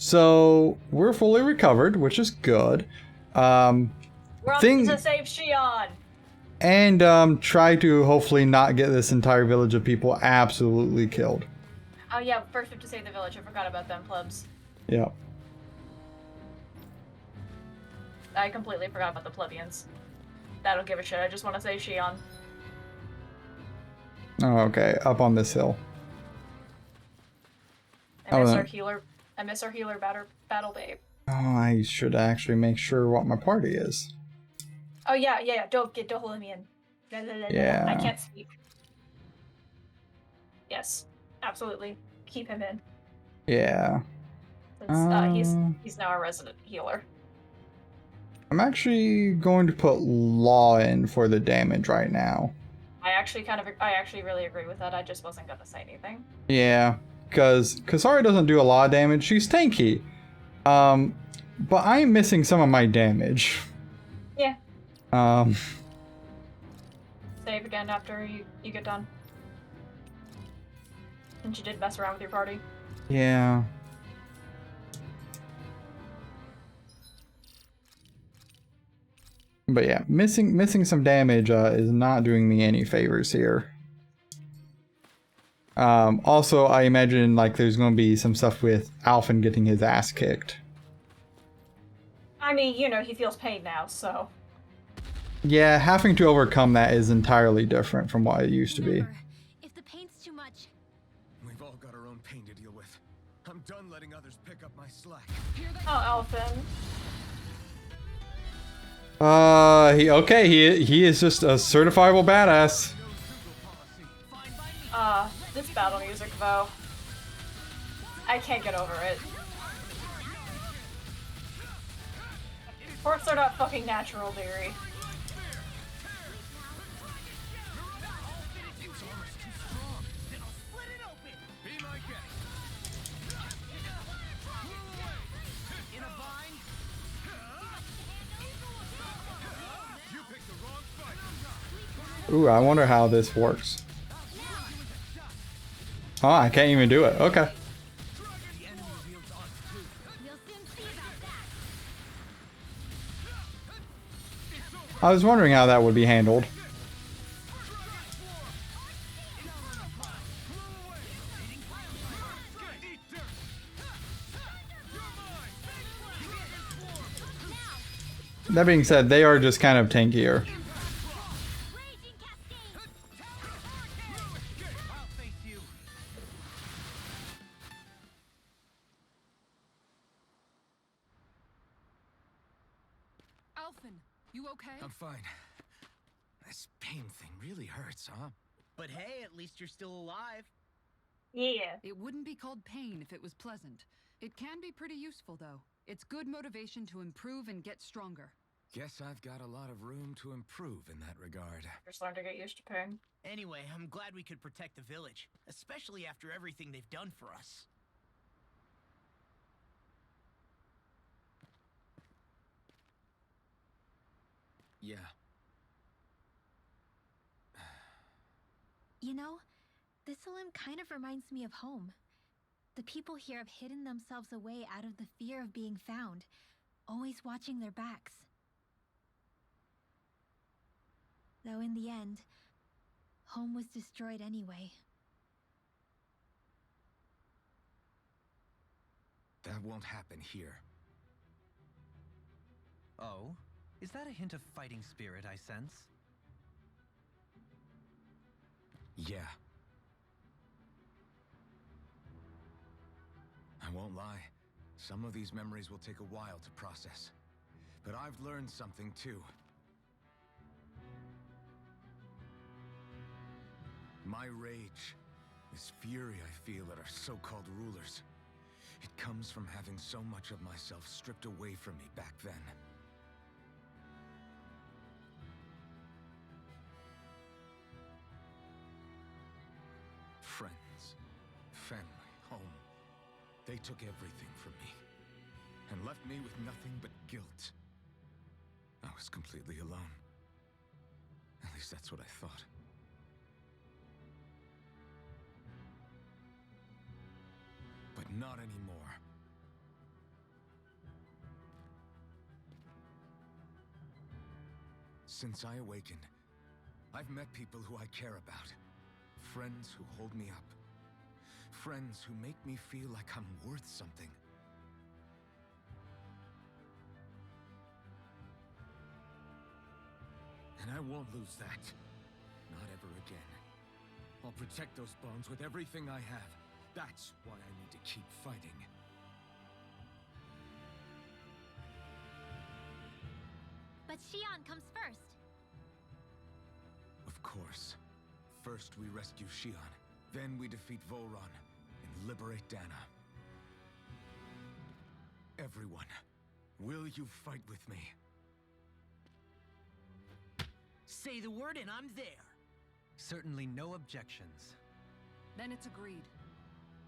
So we're fully recovered, which is good. We're off Thing to save Shionne. and try to hopefully not get this entire village of people absolutely killed. Oh yeah, first we have to save the village. I forgot about them plebs. Yep. I completely forgot about the plebeians. I don't give a shit. I just want to save Shionne. Oh, okay, up on this hill. I miss our healer. I miss our healer battle babe. Oh, I should actually make sure what my party is. Oh yeah. Don't hold me in. Yeah. I can't speak. Yes, absolutely. Keep him in. Yeah. He's now our resident healer. I'm actually going to put Law in for the damage right now. I actually really agree with that. I just wasn't gonna say anything. Yeah, because Kasari doesn't do a lot of damage. She's tanky. But I'm missing some of my damage. Yeah. Um. Save again after you get done. Since you did mess around with your party. Yeah. But yeah, missing some damage is not doing me any favors here. Also, I imagine like there's going to be some stuff with Alphen getting his ass kicked. I mean, you know, he feels pain now, so. Yeah, having to overcome that is entirely different from what it used to be. If the pain's too much, we've all got our own pain to deal with. I'm done letting others pick up my slack. Oh, Alphen. He is just a certifiable badass. This battle music though. I can't get over it. Of course they're not fucking natural, dearie. Ooh, I wonder how this works. Oh, I can't even do it. Okay. I was wondering how that would be handled. That being said, they are just kind of tankier. You okay? I'm fine. This pain thing really hurts, huh? But hey, at least you're still alive. Yeah. It wouldn't be called pain if it was pleasant. It can be pretty useful, though. It's good motivation to improve and get stronger. Guess I've got a lot of room to improve in that regard. You're starting to get used to pain. Anyway, I'm glad we could protect the village, especially after everything they've done for us. Yeah. you know, this Limb kind of reminds me of home. The people here have hidden themselves away out of the fear of being found, always watching their backs. Though in the end, home was destroyed anyway. That won't happen here. Oh? Is that a hint of fighting spirit I sense? Yeah. I won't lie. Some of these memories will take a while to process. But I've learned something too. My rage, this fury I feel at our so-called rulers, it comes from having so much of myself stripped away from me back then. Friends, family, home. They took everything from me and left me with nothing but guilt. I was completely alone. At least that's what I thought. But not anymore. Since I awakened, I've met people who I care about. Friends who hold me up. Friends who make me feel like I'm worth something. And I won't lose that. Not ever again. I'll protect those bones with everything I have. That's why I need to keep fighting. But Shionne comes first. Of course. First we rescue Shionne, then we defeat Volron and liberate Dana. Everyone, will you fight with me? Say the word and I'm there. Certainly no objections. Then it's agreed.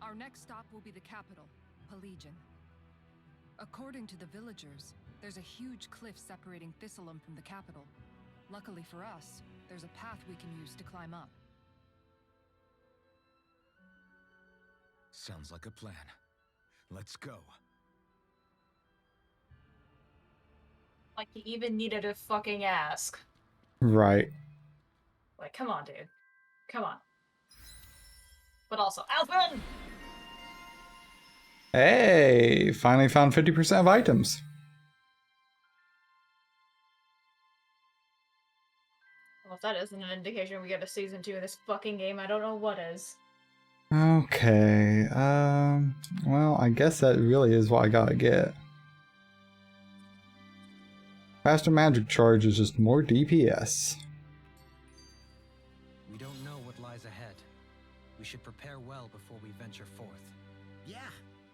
Our next stop will be the capital, Pelegion. According to the villagers, there's a huge cliff separating Thistleum from the capital. Luckily for us, there's a path we can use to climb up. Sounds like a plan. Let's go. Like, he even needed to fucking ask. Right. Like, come on, dude. Come on. But also, Alvin! Hey, finally found 50% of items. Well, if that isn't an indication we get a season 2 of this fucking game, I don't know what is. Okay, well, I guess that really is what I gotta get. Faster magic charge is just more DPS. We don't know what lies ahead. We should prepare well before we venture forth. Yeah,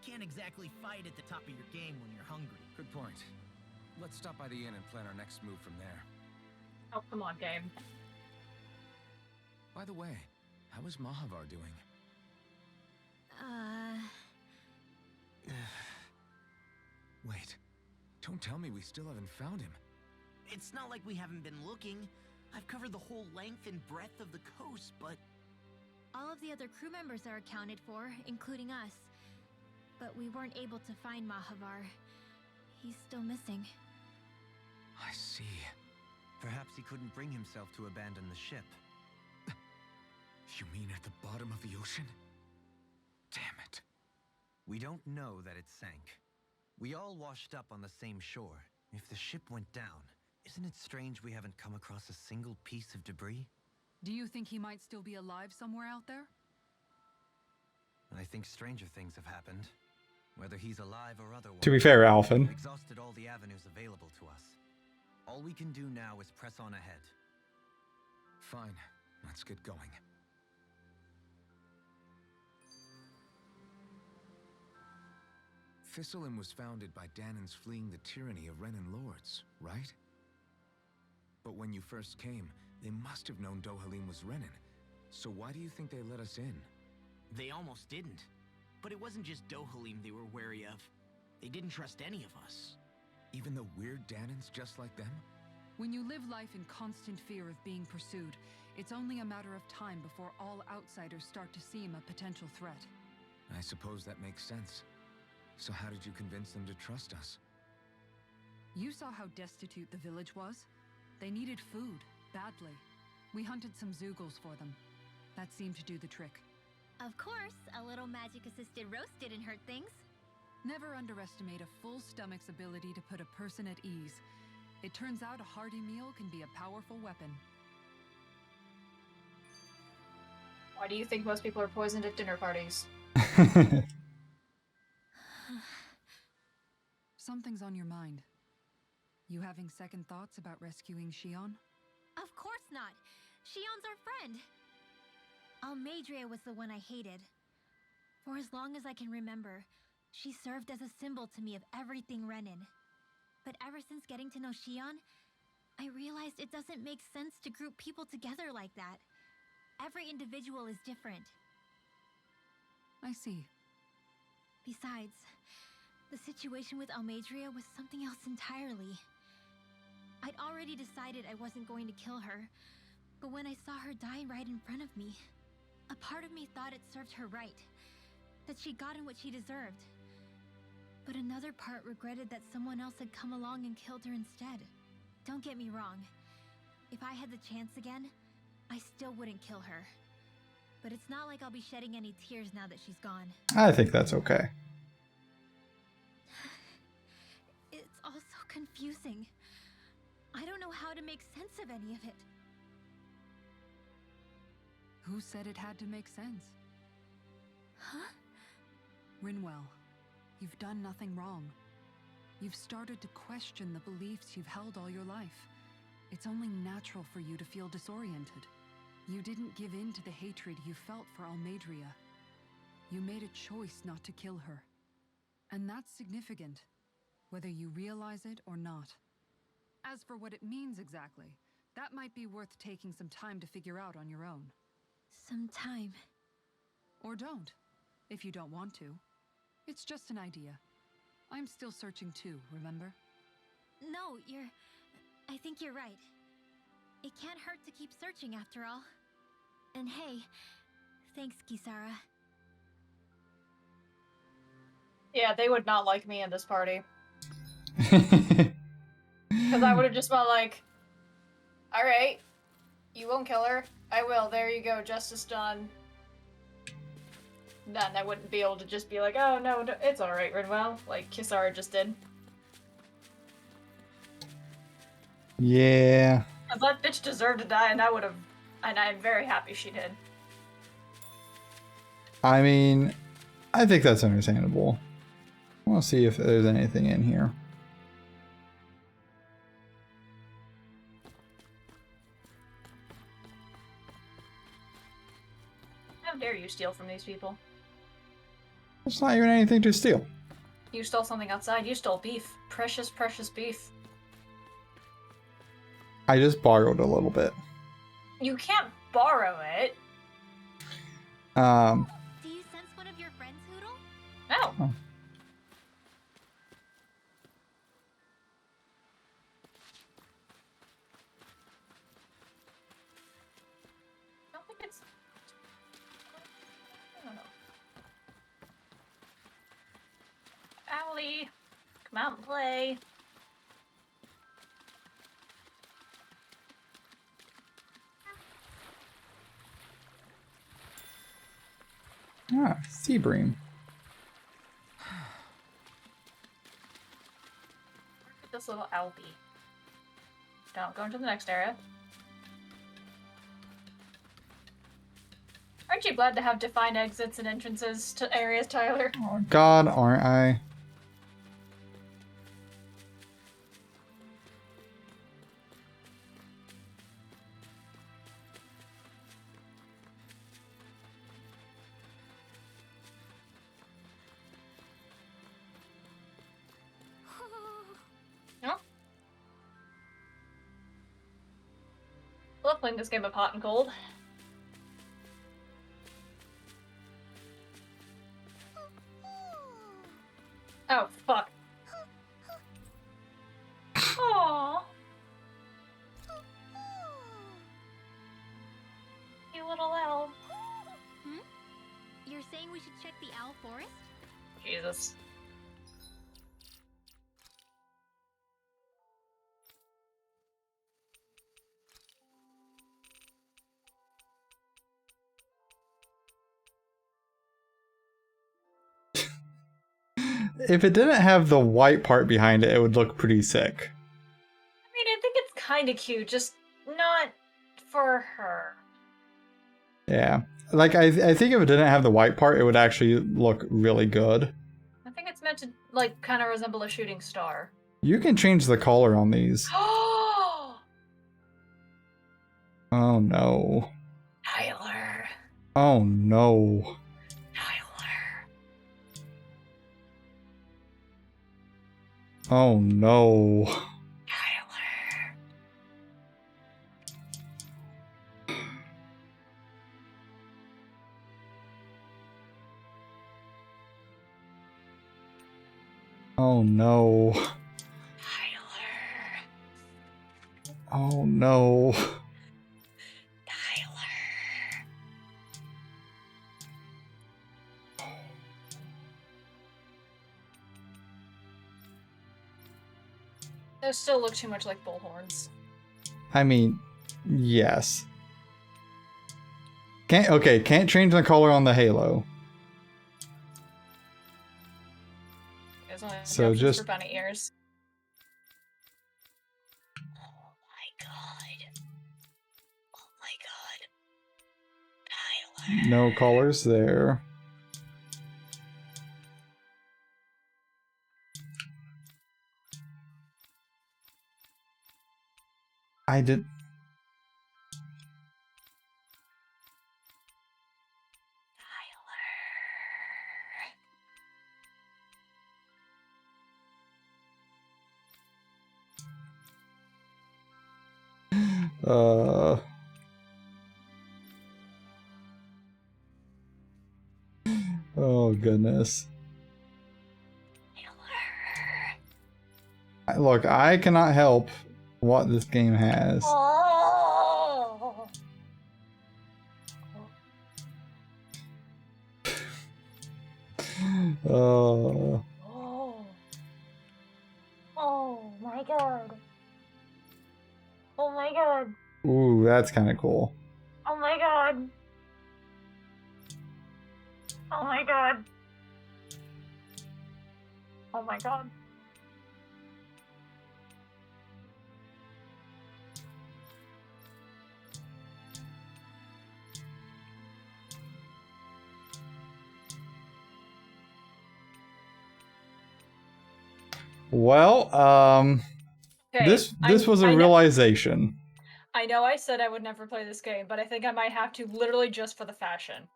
can't exactly fight at the top of your game when you're hungry. Good point. Let's stop by the inn and plan our next move from there. Oh, come on, game. By the way, how is Mahavar doing? Wait, don't tell me we still haven't found him. It's not like we haven't been looking. I've covered the whole length and breadth of the coast, but... All of the other crew members are accounted for, including us. But we weren't able to find Mahavar. He's still missing. I see. Perhaps he couldn't bring himself to abandon the ship. You mean at the bottom of the ocean? Damn it. We don't know that it sank. We all washed up on the same shore. If the ship went down, isn't it strange we haven't come across a single piece of debris? Do you think he might still be alive somewhere out there? I think stranger things have happened. Whether he's alive or otherwise. To be fair, Alphen. We've exhausted all the avenues available to us. All we can do now is press on ahead. Fine, let's get going. Thistleum was founded by Danans fleeing the tyranny of Renan lords, right? But when you first came, they must have known Dohalim was Renan. So why do you think they let us in? They almost didn't. But it wasn't just Dohalim they were wary of. They didn't trust any of us. Even the weird Danans just like them? When you live life in constant fear of being pursued, it's only a matter of time before all outsiders start to seem a potential threat. I suppose that makes sense. So how did you convince them to trust us? You saw how destitute the village was? They needed food, badly. We hunted some Zeugles for them. That seemed to do the trick. Of course, a little magic-assisted roast didn't hurt things. Never underestimate a full stomach's ability to put a person at ease. It turns out a hearty meal can be a powerful weapon. Why do you think most people are poisoned at dinner parties? Something's on your mind. You having second thoughts about rescuing Shionne? Of course not! Shionne's our friend! Almeidrea was the one I hated. For as long as I can remember, she served as a symbol to me of everything Renan. But ever since getting to know Shionne, I realized it doesn't make sense to group people together like that. Every individual is different. I see. Besides, the situation with Almeidrea was something else entirely. I'd already decided I wasn't going to kill her, but when I saw her die right in front of me, a part of me thought it served her right, that she'd gotten what she deserved. But another part regretted that someone else had come along and killed her instead. Don't get me wrong. If I had the chance again, I still wouldn't kill her. But it's not like I'll be shedding any tears now that she's gone. I think that's okay. It's all so confusing. I don't know how to make sense of any of it. Who said it had to make sense? Huh? Rinwell, you've done nothing wrong. You've started to question the beliefs you've held all your life. It's only natural for you to feel disoriented. You didn't give in to the hatred you felt for Almeidrea. You made a choice not to kill her. And that's significant, whether you realize it or not. As for what it means exactly, that might be worth taking some time to figure out on your own. Some time. Or don't, if you don't want to. It's just an idea. I'm still searching too, remember? No, I think you're right. It can't hurt to keep searching after all. And hey, thanks, Kisara. Yeah, they would not like me in this party. Because I would have just been like, alright, you won't kill her. I will, there you go, justice done. Then I wouldn't be able to just be like, oh no, it's alright, Rinwell, like Kisara just did. Yeah. That bitch deserved to die, and I'm very happy she did. I mean, I think that's understandable. We'll see if there's anything in here. How dare you steal from these people? It's not even anything to steal. You stole something outside. You stole beef. Precious, precious beef. I just borrowed a little bit. You can't borrow it. Do you sense one of your friends, Hoodle? No. Oh. I don't think it's... I don't know. Owlie, come out and play. Ah, sea bream. Where could this little owl be? Don't go into the next area. Aren't you glad to have defined exits and entrances to areas, Tyler? Oh, God, aren't I? No? I love playing this game of hot and cold. Oh, fuck. Aww. You little owl. Hmm? You're saying we should check the owl forest? Jesus. If it didn't have the white part behind it, it would look pretty sick. I mean, I think it's kind of cute, just not for her. Yeah. Like, I think if it didn't have the white part, it would actually look really good. I think it's meant to, like, kind of resemble a shooting star. You can change the color on these. Oh, Oh, no. Tyler. Oh, no. Tyler. Oh, no. Tyler. Oh, no. Tyler. Oh, no. Tyler. Those still look too much like bullhorns. I mean, Yes. Can't change the color on the halo. There's only So options just- for bunny ears. Oh my god. Oh my god. Tyler. No colors there. I did. Uh. Oh goodness. Look, I cannot help what this game has. Oh. Oh. Oh. Oh my god. Oh my god. Ooh, that's kind of cool. Oh my god. Oh my god. Oh my god. Well, Okay, this was a I know- realization. I know I said I would never play this game, but I think I might have to, literally just for the fashion.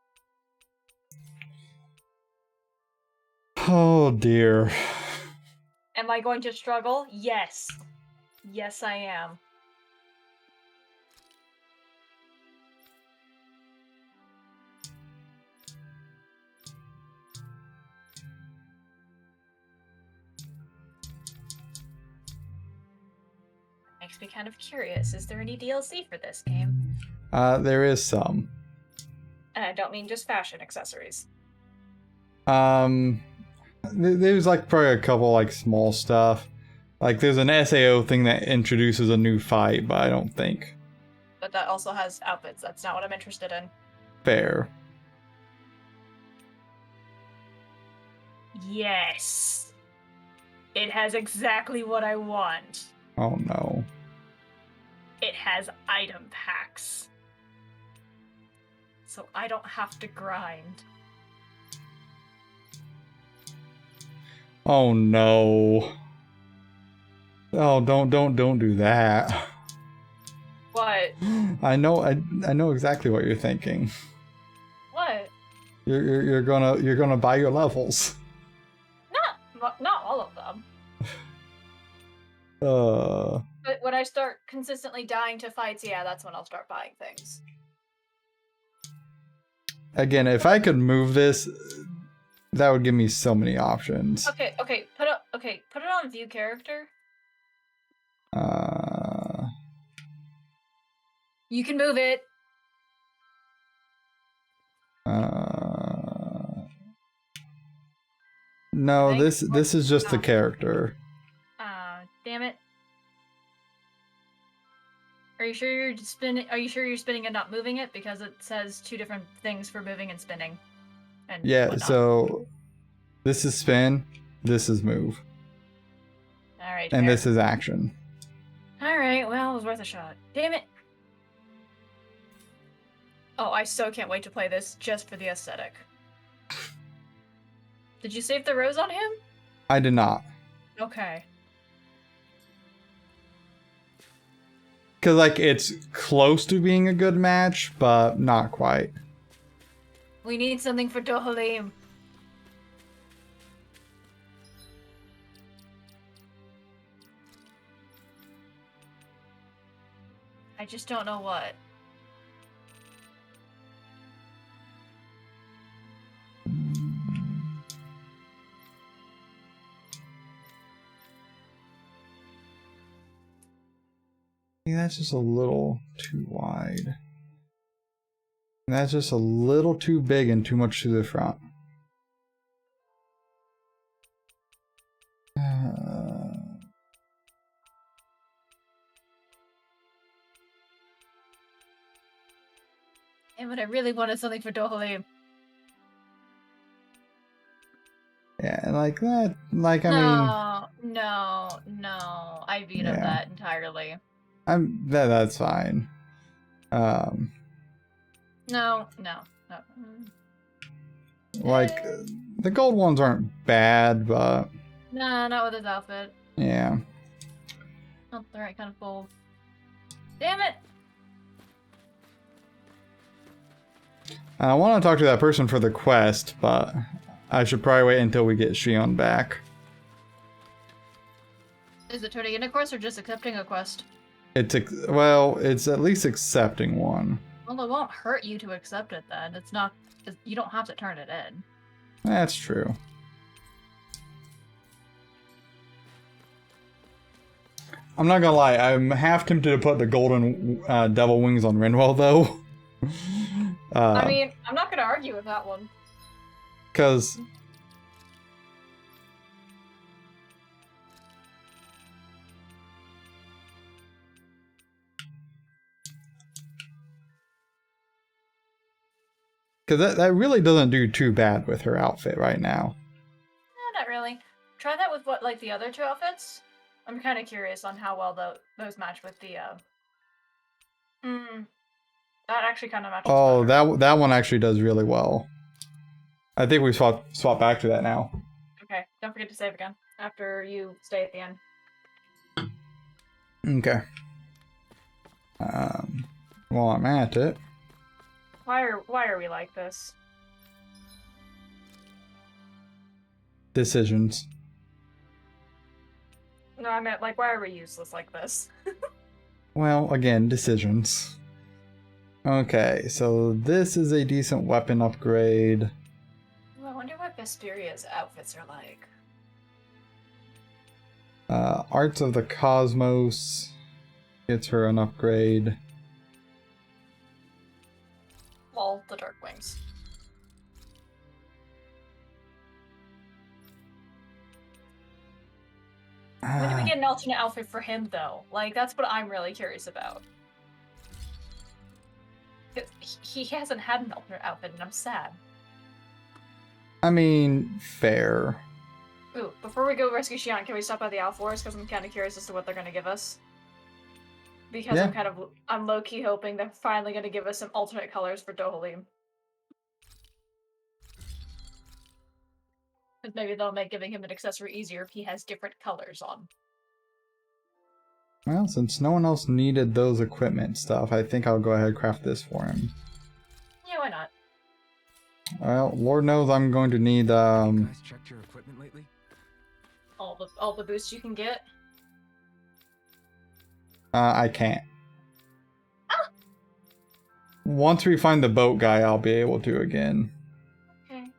Oh dear. Am I going to struggle? Yes. Yes, I am. Makes me kind of curious. Is there any DLC for this game? There is some. And I don't mean just fashion accessories. There's like probably a couple like small stuff. Like there's an SAO thing that introduces a new fight, but I don't think. But that also has outfits. That's not what I'm interested in. Fair. Yes. It has exactly what I want. Oh no. It has item packs. So I don't have to grind. Oh no. Oh, don't do that. What? I know exactly what you're thinking. What? You're gonna buy your levels. Not all of them. But when I start consistently dying to fights, yeah, that's when I'll start buying things. Again, if I could move this, that would give me so many options. Okay, put it on view character. You can move it. No, this is just the character. Damn it. Are you sure you're spinning? Are you sure you're spinning and not moving it? Because it says two different things for moving and spinning. And Yeah, whatnot. so this is spin, this is move, All right. and fair. this is action. All right. Well, it was worth a shot. Damn it. Oh, I so can't wait to play this just for the aesthetic. Did you save the rose on him? I did not. Okay. Because, like, it's close to being a good match, but not quite. We need something for Dohalim. I just don't know what. Yeah, that's just a little too wide. And that's just a little too big and too much to the front. Damn it, I really wanted something for Dohalim. Yeah, like that. Like, I mean, No. I veto Yeah. that entirely. that's fine. No. Like, the gold ones aren't bad, but Nah, not with his outfit. yeah. Not the right kind of gold. Damn it! I want to talk to that person for the quest, but I should probably wait until we get Shionne back. Is it turning in a quest or just accepting a quest? Well, it's at least accepting one. Well, it won't hurt you to accept it then. It's not. You don't have to turn it in. That's true. I'm not gonna lie, I'm half tempted to put the golden devil wings on Renwell, though. I mean, I'm not gonna argue with that one. Because... Because that really doesn't do too bad with her outfit right now. No, not really. Try that with what, like the other two outfits? I'm kind of curious on how well those match with the. That actually kind of matches. Oh, better. that one actually does really well. I think we swap back to that now. Okay, don't forget to save again after you stay at the end. Okay. While I'm at it. Why are we like this? Decisions. No, I meant like why are we useless like this? Well, again, decisions. Okay, so this is a decent weapon upgrade. Ooh, I wonder what Vesperia's outfits are like. Arts of the Cosmos gets her an upgrade. Lol, the Dark Wings. When do we get an alternate outfit for him, though? Like, that's what I'm really curious about. He hasn't had an alternate outfit, and I'm sad. I mean, fair. Ooh, before we go rescue Shionne, can we stop by the Alforce? Because I'm kind of curious as to what they're going to give us. Because Yeah. I'm low-key hoping they're finally going to give us some alternate colors for Dohalim. Because maybe they'll make giving him an accessory easier if he has different colors on. Well, since no one else needed those equipment stuff, I think I'll go ahead and craft this for him. Yeah, why not? Well, Lord knows I'm going to need, You guys checked your equipment lately? All the boosts you can get. I can't. Ah! Once we find the boat guy, I'll be able to again. Okay.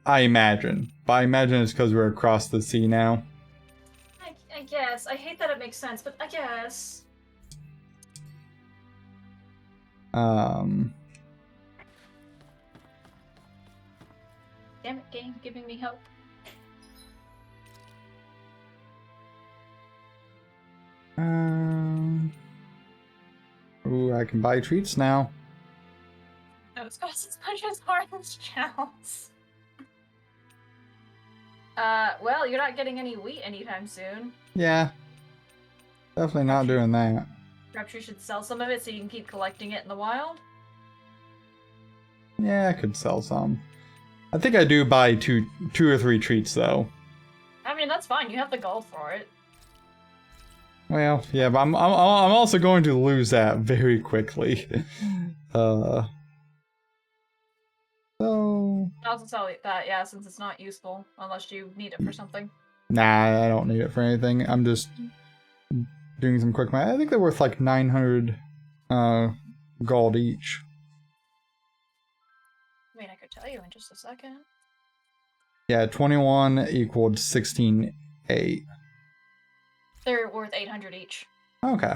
I imagine. But I imagine it's because we're across the sea now. I guess. I hate that it makes sense, but I guess. Damn it, game giving me hope. Ooh, I can buy treats now. No, it's cost as much as orange shells. Well, you're not getting any wheat anytime soon. Yeah. Definitely not doing that. Perhaps you should sell some of it so you can keep collecting it in the wild. Yeah, I could sell some. I think I do buy two or three treats though. I mean, that's fine. You have the gold for it. Well, yeah, but I'm also going to lose that very quickly. So I'll also sell that, yeah, since it's not useful unless you need it for something. nah, I don't need it for anything. I'm just doing some quick math. I think they're worth like 900 gold each. I mean, I could tell you in just a second. Yeah, 21 equaled 16.8. They're worth 800 each. Okay.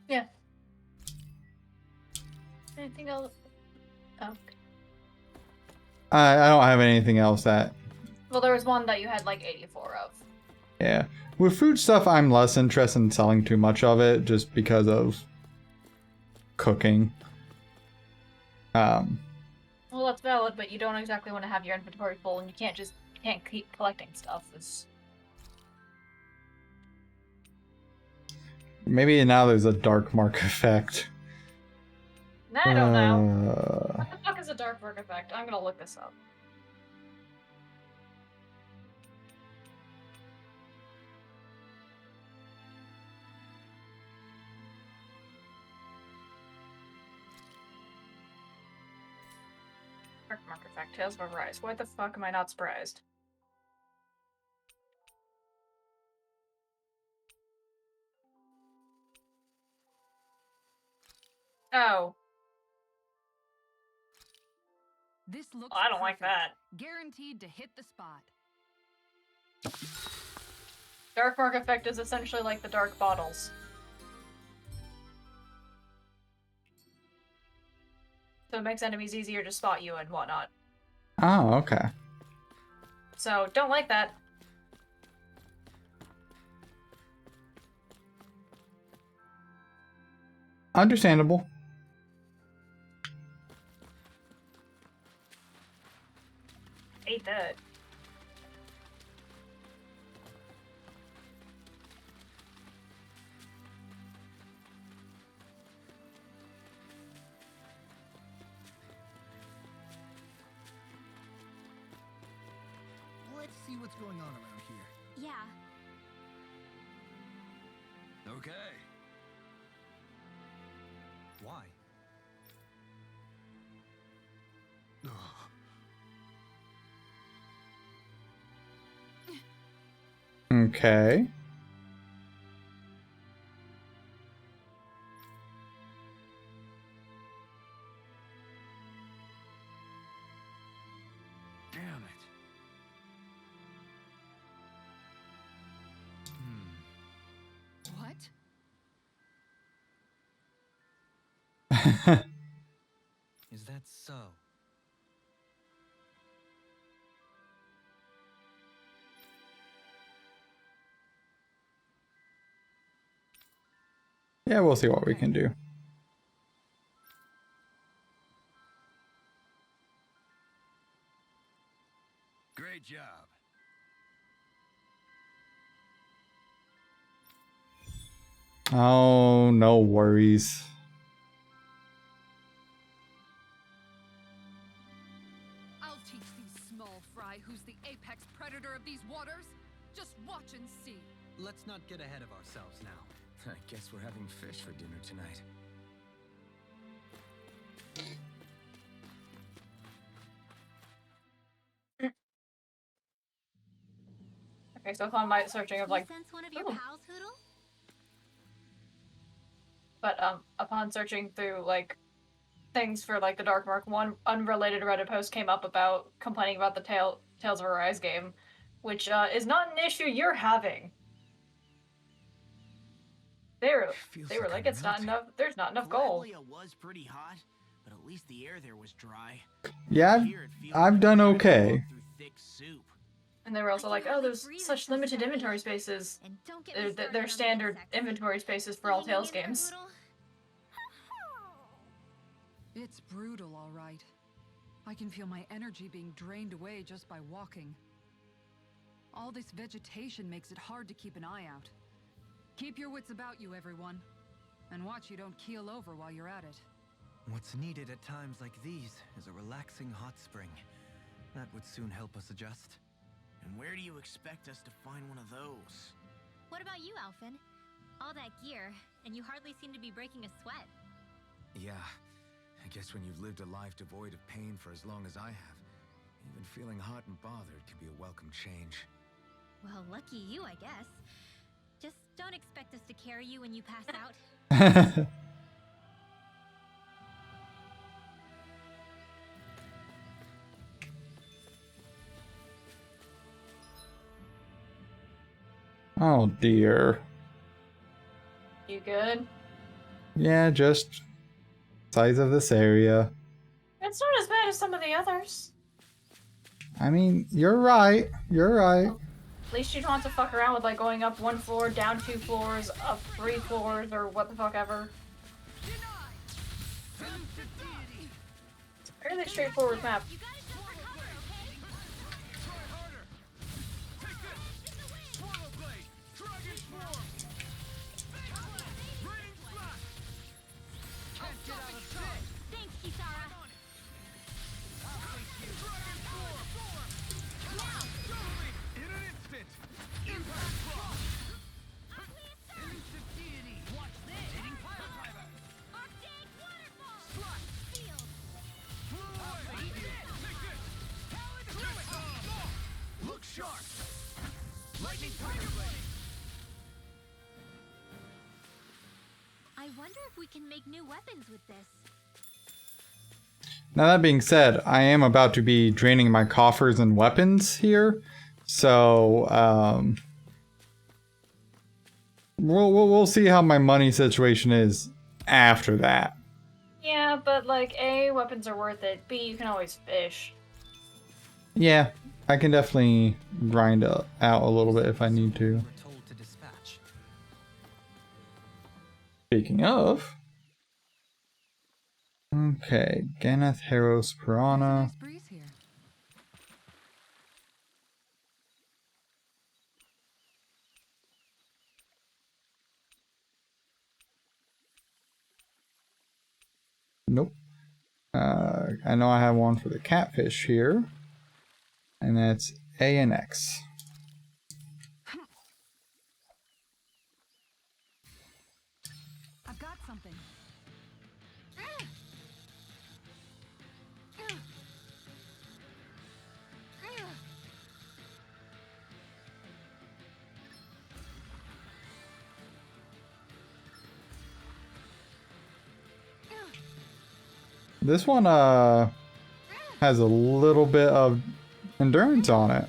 Yeah. Anything else? Oh. I don't have anything else that Well, there was one that you had like 84 of. Yeah. With food stuff, I'm less interested in selling too much of it just because of cooking. Well, that's valid, but you don't exactly want to have your inventory full, and you can't keep collecting stuff. Maybe now there's a dark mark effect. I don't know. What the fuck is a dark mark effect? I'm gonna look this up. Dark mark effect, Tales of Arise. Why the fuck am I not surprised? Oh. This looks I don't like perfect. that. Guaranteed to hit the spot. Dark mark effect is essentially like the dark bottles. So it makes enemies easier to spot you and whatnot. Oh, okay. So, don't like that. Understandable. Hate that. Let's see what's going on around here. Yeah. Okay. Why? Okay. Damn it. What? Is that so? Yeah, we'll see what we can do. Great job. Oh, no worries. I'll teach these small fry who's the apex predator of these waters. Just watch and see. Let's not get ahead of ourselves now. I guess we're having fish for dinner tonight. Okay, so upon my searching of like, You sense one of your Ooh. pals, Hoodle? but upon searching through like things for like the Dark Mark, one unrelated Reddit post came up about complaining about the Tales of Arise game, which is not an issue you're having. They were Feels like I'm it's not melting. enough. There's not enough gold. Galaglia was pretty hot, but at least the air there was dry. Yeah, Here it feels I've like done we're trying to okay. walk through thick soup. And they were also I like, can oh, hardly there's breathe, such it's so limited sweaty. inventory spaces. And don't get me started They're on the standard insects. inventory spaces for all Hanging Tales in there, games. Hoodle? It's brutal, all right. I can feel my energy being drained away just by walking. All this vegetation makes it hard to keep an eye out. Keep your wits about you, everyone. And watch you don't keel over while you're at it. What's needed at times like these is a relaxing hot spring. That would soon help us adjust. And where do you expect us to find one of those? What about you, Alphen? All that gear, and you hardly seem to be breaking a sweat. Yeah, I guess when you've lived a life devoid of pain for as long as I have, even feeling hot and bothered can be a welcome change. Well, lucky you, I guess. Just don't expect us to carry you when you pass out. Oh dear. You good? Yeah, just size of this area. It's not as bad as some of the others. I mean, you're right. You're right. At least you don't have to fuck around with like going up 1 floor, down 2 floors, up 3 floors, or what the fuck ever. It's a fairly straightforward map. I wonder if we can make new weapons with this. Now that being said, I am about to be draining my coffers and weapons here, so we'll see how my money situation is after that. Yeah, but like A, weapons are worth it. B, you can always fish. Yeah, I can definitely grind out a little bit if I need to. We're told to dispatch. Speaking of, okay, Ganeth, Heros, Piranha. Nice breeze here. Nope. I know I have one for the catfish here, and that's A and X. I've got something. This one has a little bit of endurance on it.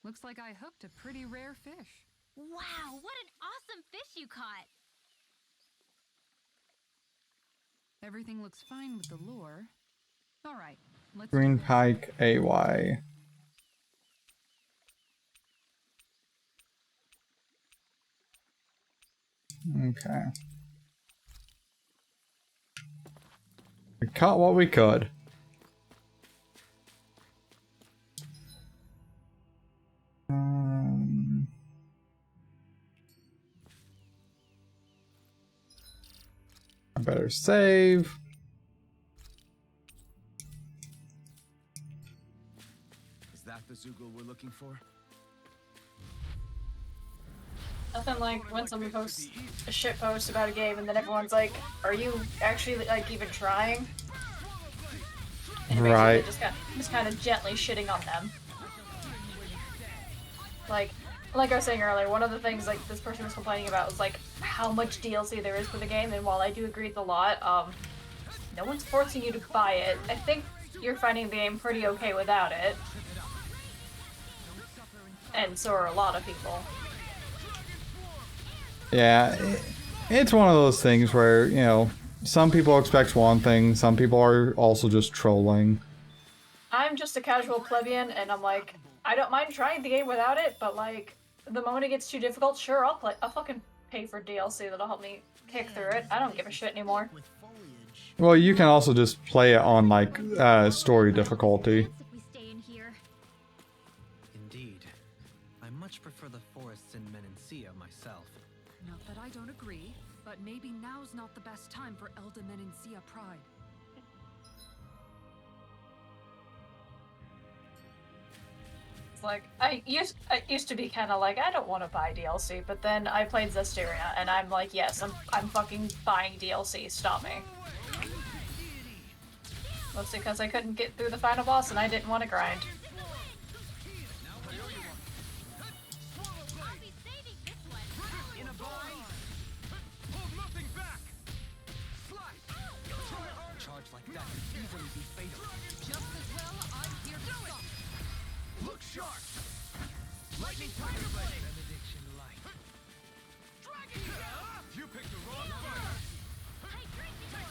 Looks like I hooked a pretty rare fish. Wow, what an awesome fish you caught! Everything looks fine with the lure. All right, let's Green do this. pike AY. Okay. We caught what we could. I better save. Is that the Zoogle we're looking for? Nothing like when somebody posts a shit post about a game and then everyone's like, are you actually like even trying? And it makes you Right. just kind of gently shitting on them. Like I was saying earlier, one of the things like this person was complaining about was like how much DLC there is for the game, and while I do agree with a lot, no one's forcing you to buy it. I think you're finding the game pretty okay without it. And so are a lot of people. Yeah, it's one of those things where, you know, some people expect one thing, some people are also just trolling. I'm just a casual plebeian, and I'm like, I don't mind trying the game without it, but like, the moment it gets too difficult, sure, I'll fucking pay for DLC that'll help me kick through it. I don't give a shit anymore. Well, you can also just play it on, like, story difficulty. If we stay in here. Indeed. I much prefer the forests in Menencia myself. Not that I don't agree, but maybe now's not the best time for Elda Menencia pride. Like, I used to be kind of like, I don't want to buy DLC, but then I played Zestiria, and I'm like, yes, I'm fucking buying DLC, stop me. Mostly because I couldn't get through the final boss and I didn't want to grind.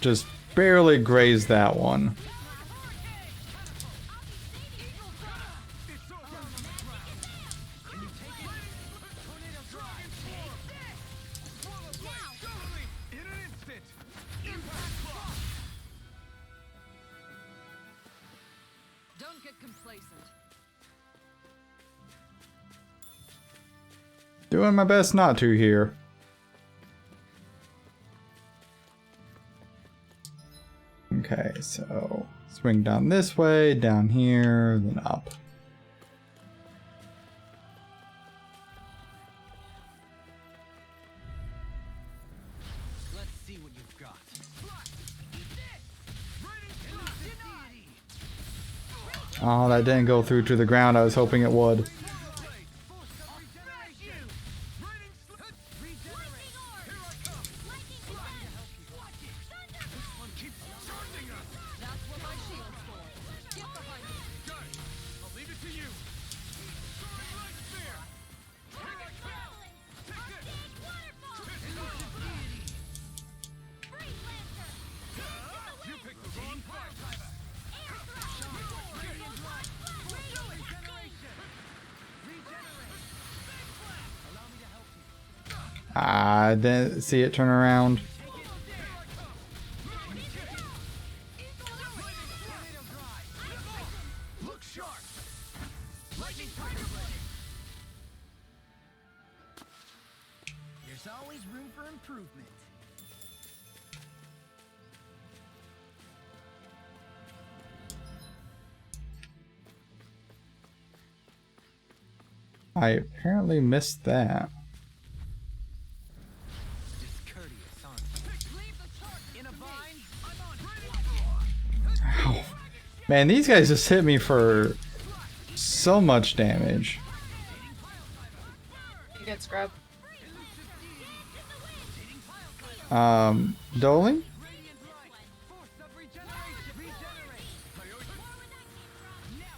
Just barely grazed that one. Don't get complacent. Doing my best not to here. Okay, so swing down this way, down here, then up. Let's see what you've got. Oh, that didn't go through to the ground. I was hoping it would. I didn't see it turn around. There's always room for improvement. I apparently missed that. Ow. Man, these guys just hit me for so much damage. You get scrub. Doling?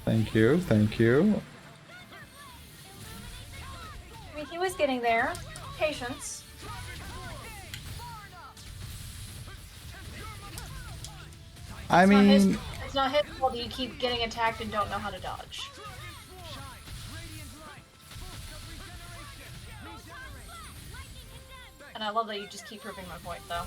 Thank you, thank you. I mean, he was getting there. Patience. I mean, It's not his fault that you keep getting attacked and don't know how to dodge. And I love that you just keep proving my point, though.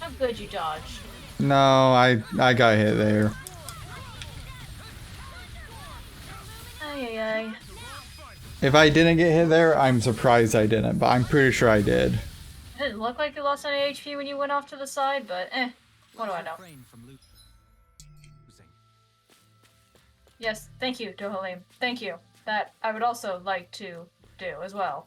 How good you dodge. no, I got hit there. Ay, ay, ay. If I didn't get hit there, I'm surprised I didn't, but I'm pretty sure I did. It didn't look like you lost any HP when you went off to the side, but what do I know? Yes, thank you, Dohalim. Thank you. That I would also like to do as well.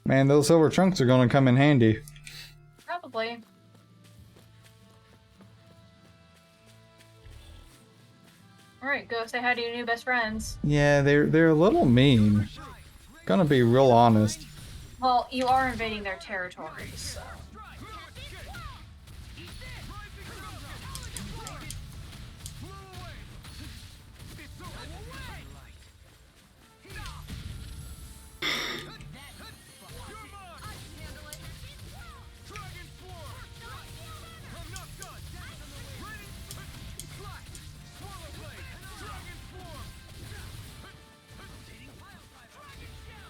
Man, those silver chunks are gonna come in handy. Probably. Alright, go say hi to your new best friends. Yeah, they're a little mean. Gonna be real honest. Well, you are invading their territory, so...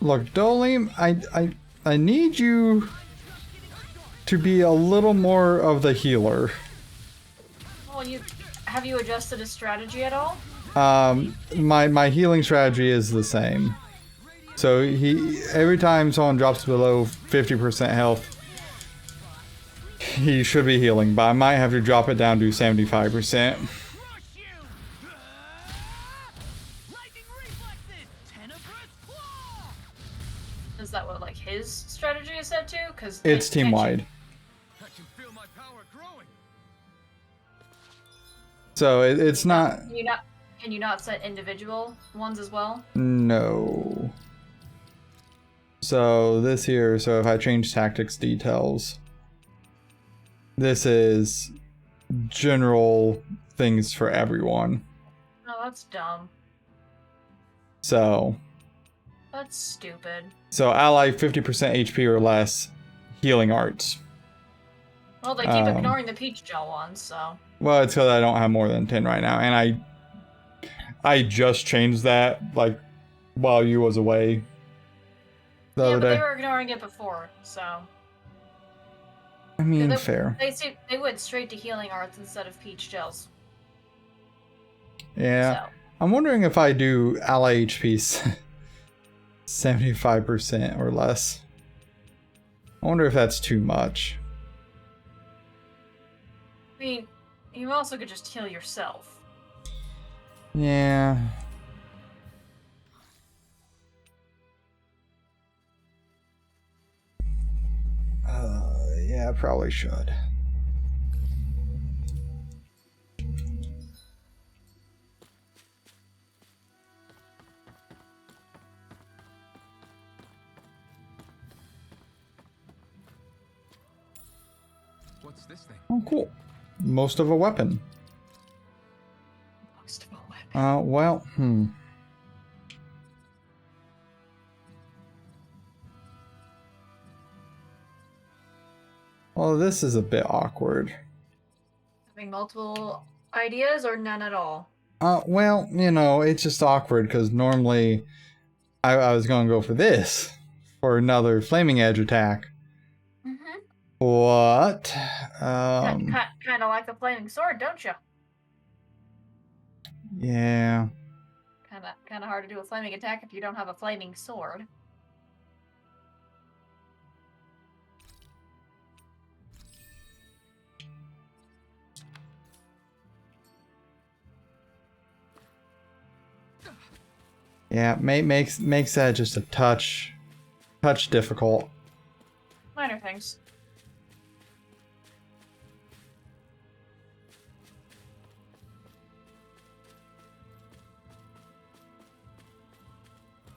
Look, Dolim, I need you to be a little more of the healer. Well, have you adjusted a strategy at all? My healing strategy is the same. So every time someone drops below 50% health, he should be healing, but I might have to drop it down to 75%. Is that what, like, his strategy is set to? Because It's team-wide. So it's not... Can you not set individual ones as well? No. So this here, so if I change tactics details, This is general things for everyone. Oh, that's dumb. So That's stupid. ally 50% HP or less, healing arts. Well, they keep ignoring the peach gel ones, so. Well, it's because I don't have more than 10 right now, and I just changed that like while you was away the Yeah, other but day. they were ignoring it before, so. I mean, They, fair. they went straight to healing arts instead of peach gels. Yeah. So. I'm wondering if I do ally HP 75% or less. I wonder if that's too much. I mean, you also could just heal yourself. Yeah. Yeah, I probably should. What's this thing? Oh, cool. Most of a weapon. Most of a weapon. Well, Well, this is a bit awkward. Having multiple ideas or none at all? Well, you know, it's just awkward because normally I was going to go for this for another flaming edge attack. Mm-hmm. What? Kind of like the flaming sword, don't you? Yeah. Kind of hard to do a flaming attack if you don't have a flaming sword. Yeah, makes that just a touch difficult. Minor things.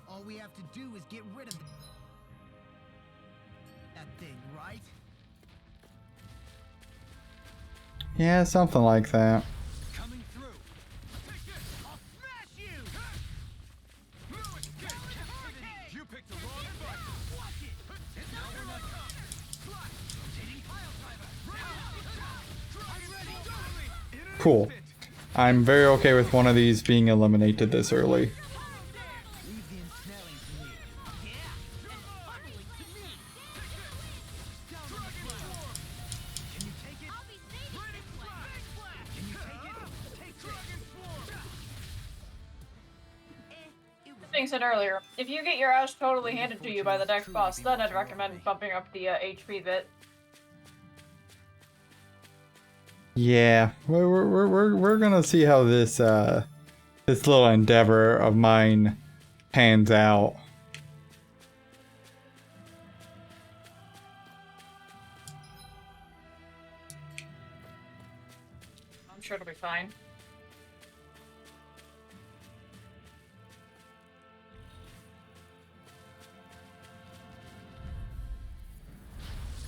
All we have to do is get rid of that thing, right? Yeah, something like that. Coming through. Take this. I'll smash you. No escape. You picked the wrong fight. Watch it. Now we're not done. Rotating pile driver. Cool. I'm very okay with one of these being eliminated this early. Leave the ensnaring to me. Yeah, and finally to me. Down on the ground. Can you take it? I'll be saving this one. Can you take it? Take Dragon Swarm. Being said earlier, if you get your ash totally handed to you by the next boss, then I'd recommend bumping up the HP bit. Yeah, we're gonna see how this this little endeavor of mine pans out. I'm sure it'll be fine.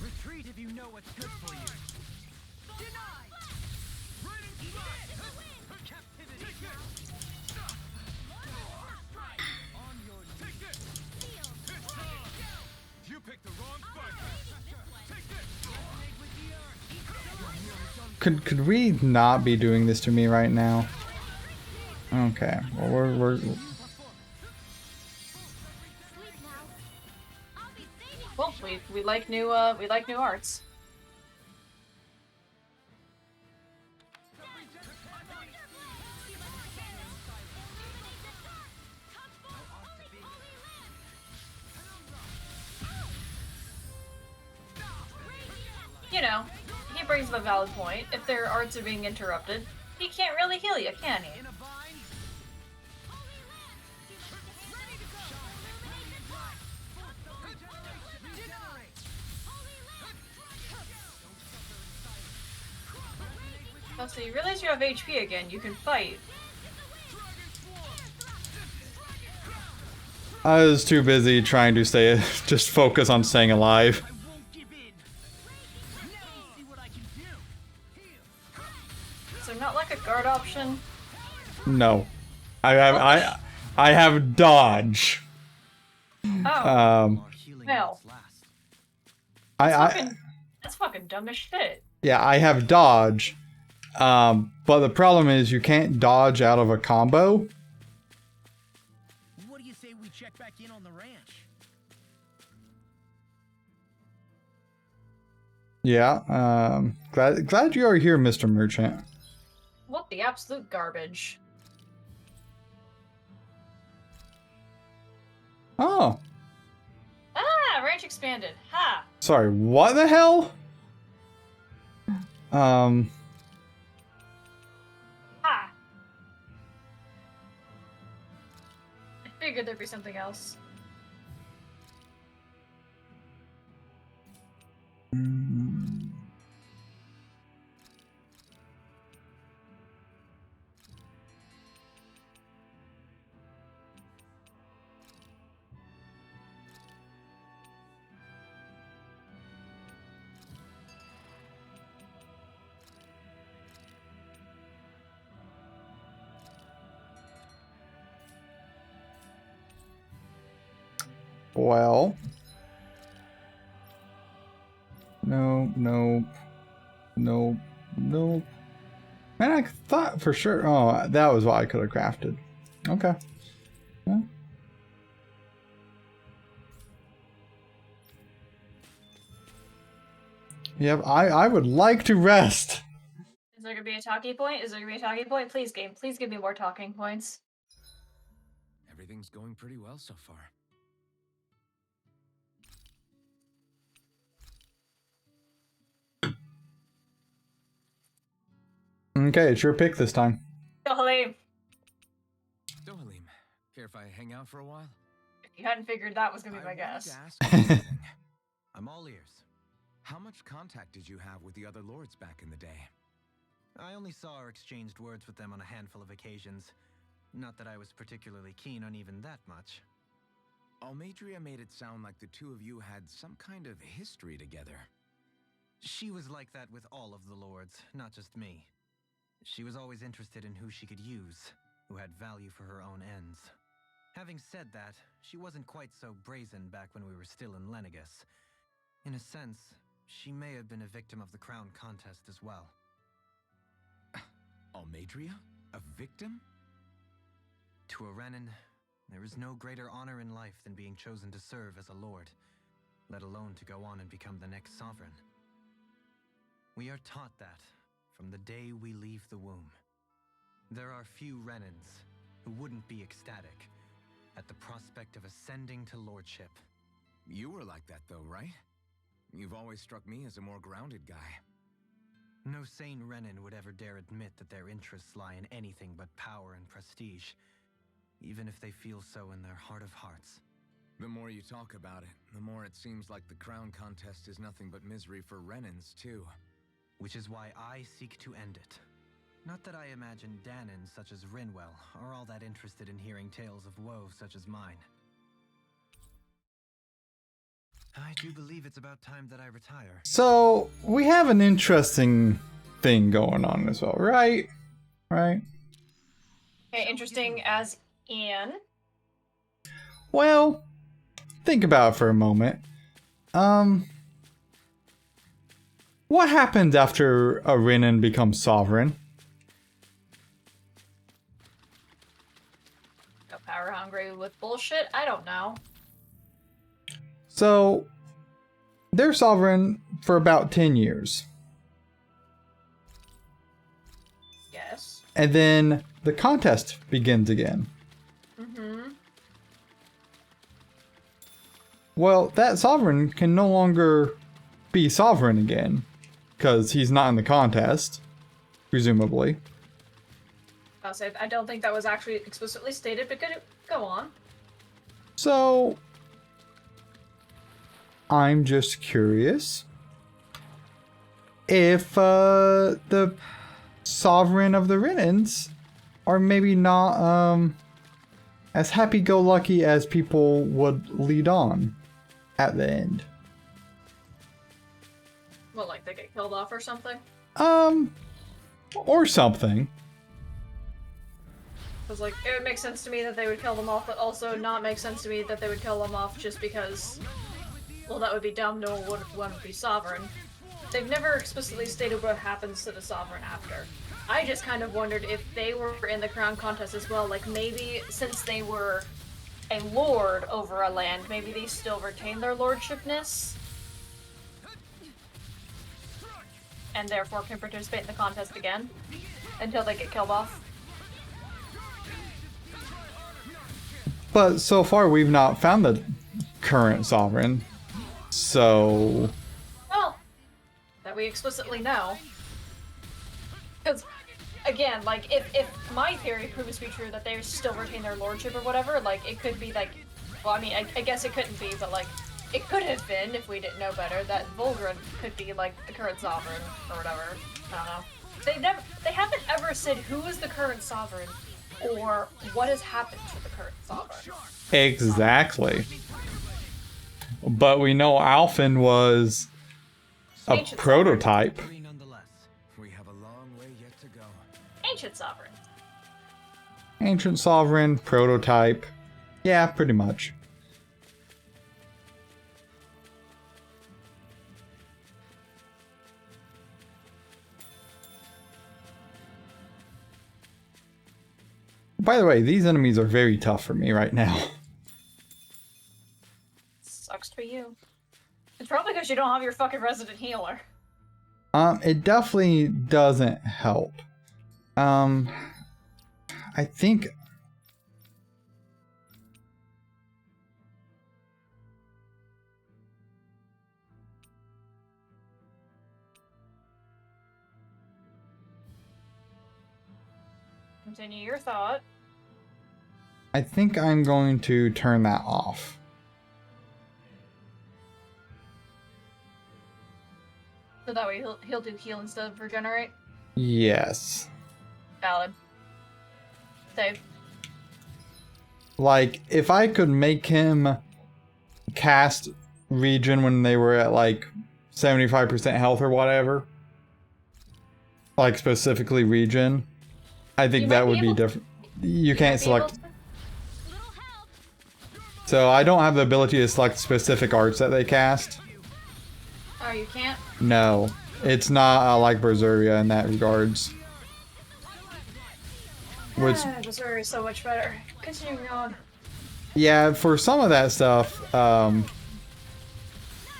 Retreat if you know what's good for you. You picked the wrong fight. Take this. Could we not be doing this to me right now? Okay. Well, we're Sleep now. I'll be saving Well, we like new arts. You know, he brings up a valid point. If their arts are being interrupted, he can't really heal you, can he? Oh, so you realize you have HP again, you can fight. I was too busy trying to just focus on staying alive. I won't give in. Now see what I can do. No. I have dodge. Oh, Our healing Well. won't last. that's fucking dumb as shit. Yeah, I have dodge. But the problem is you can't dodge out of a combo. What do you say we check back in on the ranch? Yeah, glad you are here, Mr. Merchant. What the absolute garbage. Oh, Ah, ranch expanded. Ha! sorry, what the hell? Ha! I figured there'd be something else. Well. No. Man, I thought for sure. Oh, that was what I could have crafted. Okay. Yeah. Yep, I would like to rest. Is there gonna be a talking point? Is there gonna be a talking point? Please, game. Please give me more talking points. Everything's going pretty well so far. Okay, it's your pick this time. Golly, Dohalim, care if I hang out for a while? if you hadn't figured that was gonna be my I wanted guess. to ask you something. I'm all ears. How much contact did you have with the other lords back in the day? I only saw or exchanged words with them on a handful of occasions. Not that I was particularly keen on even that much. Almadria made it sound like the two of you had some kind of history together. She was like that with all of the lords, not just me. She was always interested in who she could use, who had value for her own ends. Having said that, she wasn't quite so brazen back when we were still in Lenegus. In a sense, she may have been a victim of the crown contest as well. Almadria? A victim? To a Renin, there is no greater honor in life than being chosen to serve as a lord, let alone to go on and become the next sovereign. We are taught that from the day we leave the womb. There are few Renins who wouldn't be ecstatic at the prospect of ascending to lordship. You were like that though, right? You've always struck me as a more grounded guy. No sane Renin would ever dare admit that their interests lie in anything but power and prestige, even if they feel so in their heart of hearts. The more you talk about it, the more it seems like the crown contest is nothing but misery for Renins, too. Which is why I seek to end it. Not that I imagine Danins such as Rinwell are all that interested in hearing tales of woe such as mine. I do believe it's about time that I retire. So, we have an interesting thing going on as well, right? Right? Okay, interesting as in. Well, think about it for a moment. What happens after a Renin becomes sovereign? Go power hungry with bullshit? I don't know. So, they're sovereign for about 10 years. Yes. And then the contest begins again. Mm-hmm. Well, that sovereign can no longer be sovereign again, because he's not in the contest, presumably. I'll say I don't think that was actually explicitly stated, but go on. So, I'm just curious if the sovereign of the Renins are maybe not as happy-go-lucky as people would lead on at the end. What, like they get killed off or something? Or something. Because, like, it would make sense to me that they would kill them off, but also not make sense to me that they would kill them off just because, well, that would be dumb, no one would be sovereign. They've never explicitly stated what happens to the sovereign after. I just kind of wondered if they were in the crown contest as well, like, maybe since they were a lord over a land, maybe they still retain their lordshipness, and therefore can participate in the contest again, until they get killed off. But so far, we've not found the current sovereign. So... Well, that we explicitly know. Because, again, like, if my theory proves to be true that they still retain their lordship or whatever, like, it could be, like... Well, I mean, I guess it couldn't be, but, like, it could have been, if we didn't know better, that Volgren could be, like, the current sovereign, or whatever. I don't know. They haven't ever said who is the current sovereign, or what has happened to the current sovereign. Exactly. But we know Alphen was a Ancient prototype. Nonetheless. We have a long way yet to go. Ancient sovereign. Ancient sovereign, prototype. Yeah, pretty much. By the way, these enemies are very tough for me right now. Sucks for you. It's probably because you don't have your fucking resident healer. It definitely doesn't help. I think... Continue your thought. I think I'm going to turn that off. So that way he'll do heal instead of regenerate. Yes. Valid. Save. Like, if I could make him cast regen when they were at, like, 75% health or whatever, like, specifically regen, I think that would be different. You can't select... So I don't have the ability to select specific arts that they cast. Oh, you can't? No. It's not like Berseria in that regards. Which... Berseria is so much better. Continuing on. Yeah, for some of that stuff,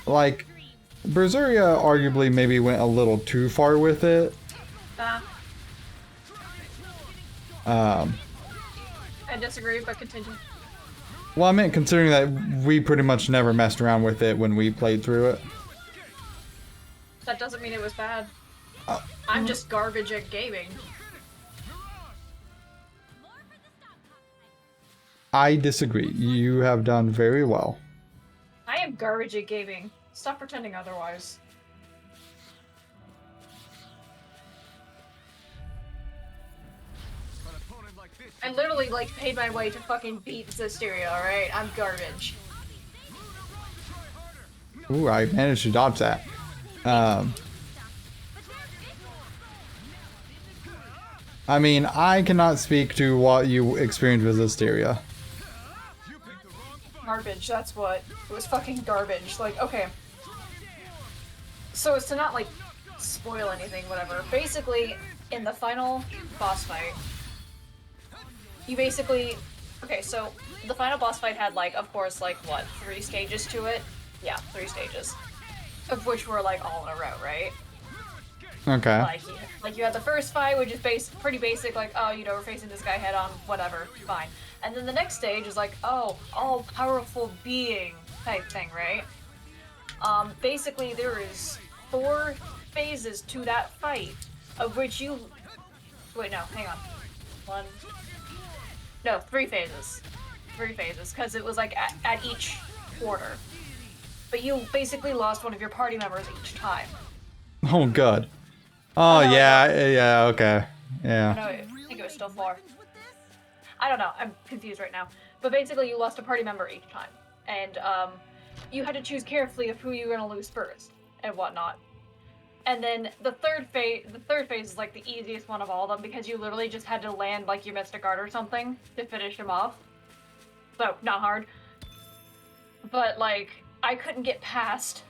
like, Berseria arguably maybe went a little too far with it. I disagree, but continue. Well, I meant considering that we pretty much never messed around with it when we played through it. That doesn't mean it was bad. I'm just garbage at gaming. I disagree. You have done very well. I am garbage at gaming. Stop pretending otherwise. I literally, like, paid my way to fucking beat Zestiria, alright? I'm garbage. Ooh, I managed to dodge that. I mean, I cannot speak to what you experienced with Zestiria. Garbage, that's what. It was fucking garbage. Like, okay. So as to not, like, spoil anything, whatever. Basically, in the final boss fight, you basically... Okay, so the final boss fight had, like, of course, like, what, 3 stages to it? Yeah, 3 stages. Of which were, like, all in a row, right? Okay. Like you had the first fight, which is pretty basic, like, oh, you know, we're facing this guy head on, whatever, fine. And then the next stage is like, oh, all-powerful being type thing, right? Basically, there is 4 phases to that fight, of which you... Wait, no, hang on. 1... No, 3 phases. 3 phases, because it was, like, at each quarter. But you basically lost one of your party members each time. Oh, God. Oh, no, yeah, okay. Yeah. No, I think it was still 4. I don't know, I'm confused right now. But basically, you lost a party member each time. And, you had to choose carefully of who you were gonna lose first, and whatnot. And then the third phase is like the easiest one of all of them because you literally just had to land like you missed a guard or something to finish him off. So not hard. But like I couldn't get past,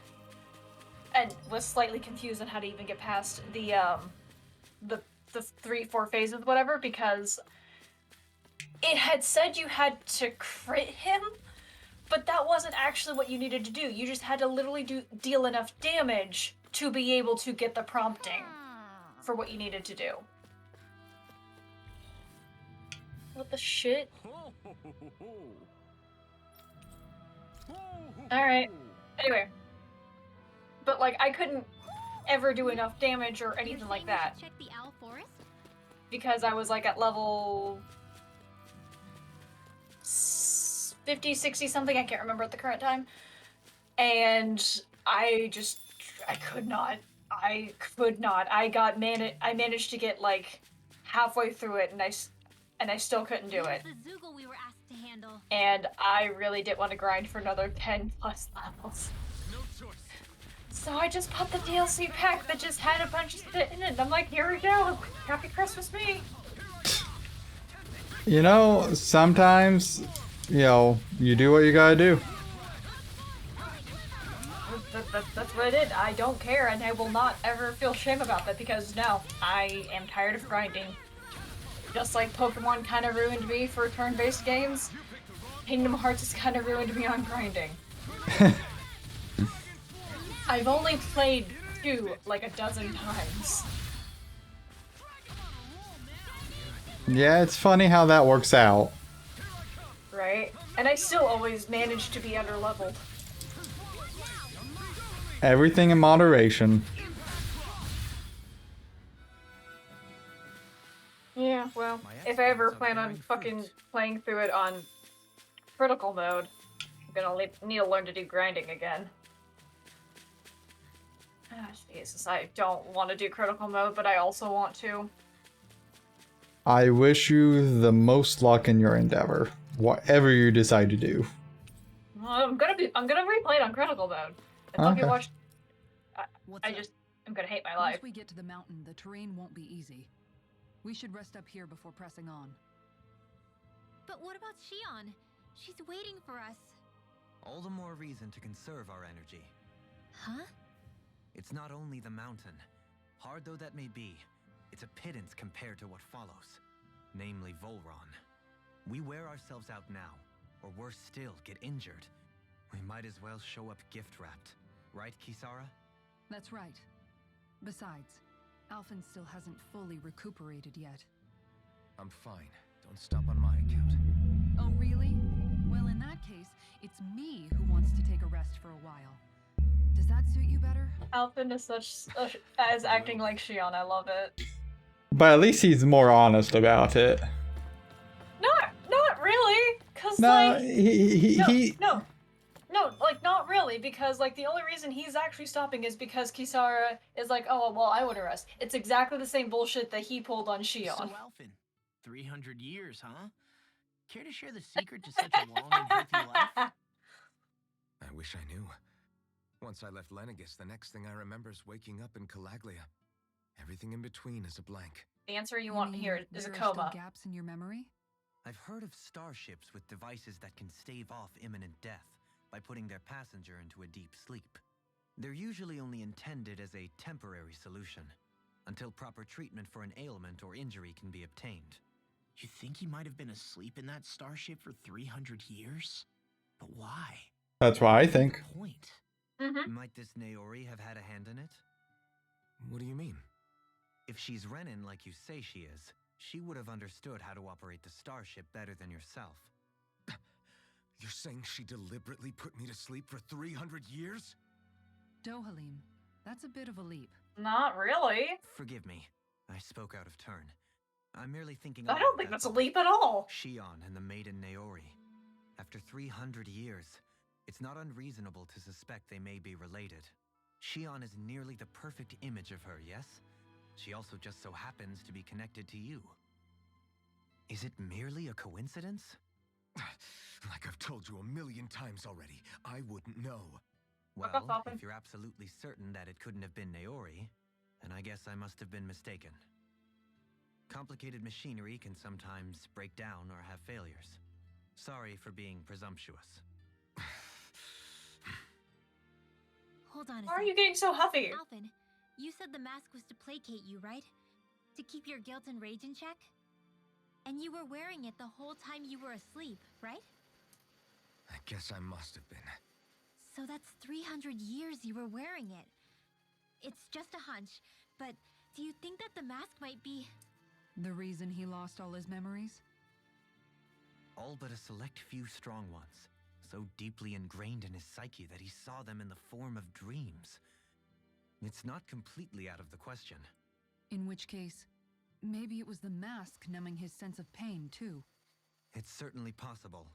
and was slightly confused on how to even get past the 3-4 phases whatever because it had said you had to crit him, but that wasn't actually what you needed to do. You just had to literally deal enough damage to be able to get the prompting for what you needed to do. What the shit? Alright. Anyway. But like I couldn't ever do enough damage or anything like that. Check the owl forest? Because I was like at level 50, 60 something, I can't remember at the current time. And I could not. I managed to get like halfway through it and I still couldn't do it. The Zoogle we were asked to handle. And I really didn't want to grind for another 10 plus levels. No choice. So I just bought the DLC pack that just had a bunch of shit in it. And I'm like, here we go. Happy Christmas me. You know, sometimes, you know, you do what you gotta do. That's what I did. I don't care, and I will not ever feel shame about that because no, I am tired of grinding. Just like Pokemon kind of ruined me for turn-based games, Kingdom Hearts has kind of ruined me on grinding. I've only played 2 like a dozen times. Yeah, it's funny how that works out. Right? And I still always manage to be underleveled. Everything in moderation. Yeah, well, if I ever plan on fucking playing through it on critical mode, I'm gonna need to learn to do grinding again. Ah, Jesus, I don't want to do critical mode, but I also want to. I wish you the most luck in your endeavor, whatever you decide to do. I'm gonna replay it on critical mode. I fucking watched. I'm gonna hate my life. Once we get to the mountain, the terrain won't be easy. We should rest up here before pressing on. But what about Shionne? She's waiting for us. All the more reason to conserve our energy. Huh? It's not only the mountain. Hard though that may be, it's a pittance compared to what follows. Namely Volron. We wear ourselves out now, or worse still, get injured. We might as well show up gift-wrapped. Right, Kisara? That's right. Besides, Alphen still hasn't fully recuperated yet. I'm fine. Don't stop on my account. Oh, really? Well, in that case, it's me who wants to take a rest for a while. Does that suit you better? Alphen is as acting like Shionne. I love it. But at least he's more honest about it. Not really, cause No, like no, like not really, because like the only reason he's actually stopping is because Kisara is like, oh well, I would arrest. It's exactly the same bullshit that he pulled on Shionne. So Alphen, 300 years, huh? Care to share the secret to such a long and healthy life? I wish I knew. Once I left Lenegis, the next thing I remember is waking up in Calaglia. Everything in between is a blank. The answer you want mean here is a there are coma. still gaps in your memory? I've heard of starships with devices that can stave off imminent death by putting their passenger into a deep sleep. They're usually only intended as a temporary solution, until proper treatment for an ailment or injury can be obtained. You think he might have been asleep in that starship for 300 years? But why? that's what I think. The point. Mm-hmm. Might this Naori have had a hand in it? What do you mean? If she's Renin like you say she is, she would have understood how to operate the starship better than yourself. You're saying she deliberately put me to sleep for 300 years? Dohalim, that's a bit of a leap. Not really. Forgive me, I spoke out of turn. I'm merely thinking I don't aloud, think that's a all. leap at all. Shionne and the maiden Naori. After 300 years, it's not unreasonable to suspect they may be related. Shionne is nearly the perfect image of her, yes? She also just so happens to be connected to you. Is it merely a coincidence? Like I've told you a million times already, I wouldn't know. Fuck off, Well, Alphen. if you're absolutely certain that it couldn't have been Naori, and I guess I must have been mistaken. Complicated machinery can sometimes break down or have failures. Sorry for being presumptuous. Hold on a Why are sec. you getting so huffy? Alvin, you said the mask was to placate you, right? To keep your guilt and rage in check? And you were wearing it the whole time you were asleep, right? I guess I must have been. So that's 300 years you were wearing it. It's just a hunch, but do you think that the mask might be... The reason he lost all his memories? All but a select few strong ones, so deeply ingrained in his psyche that he saw them in the form of dreams. It's not completely out of the question. In which case, maybe it was the mask numbing his sense of pain, too. It's certainly possible.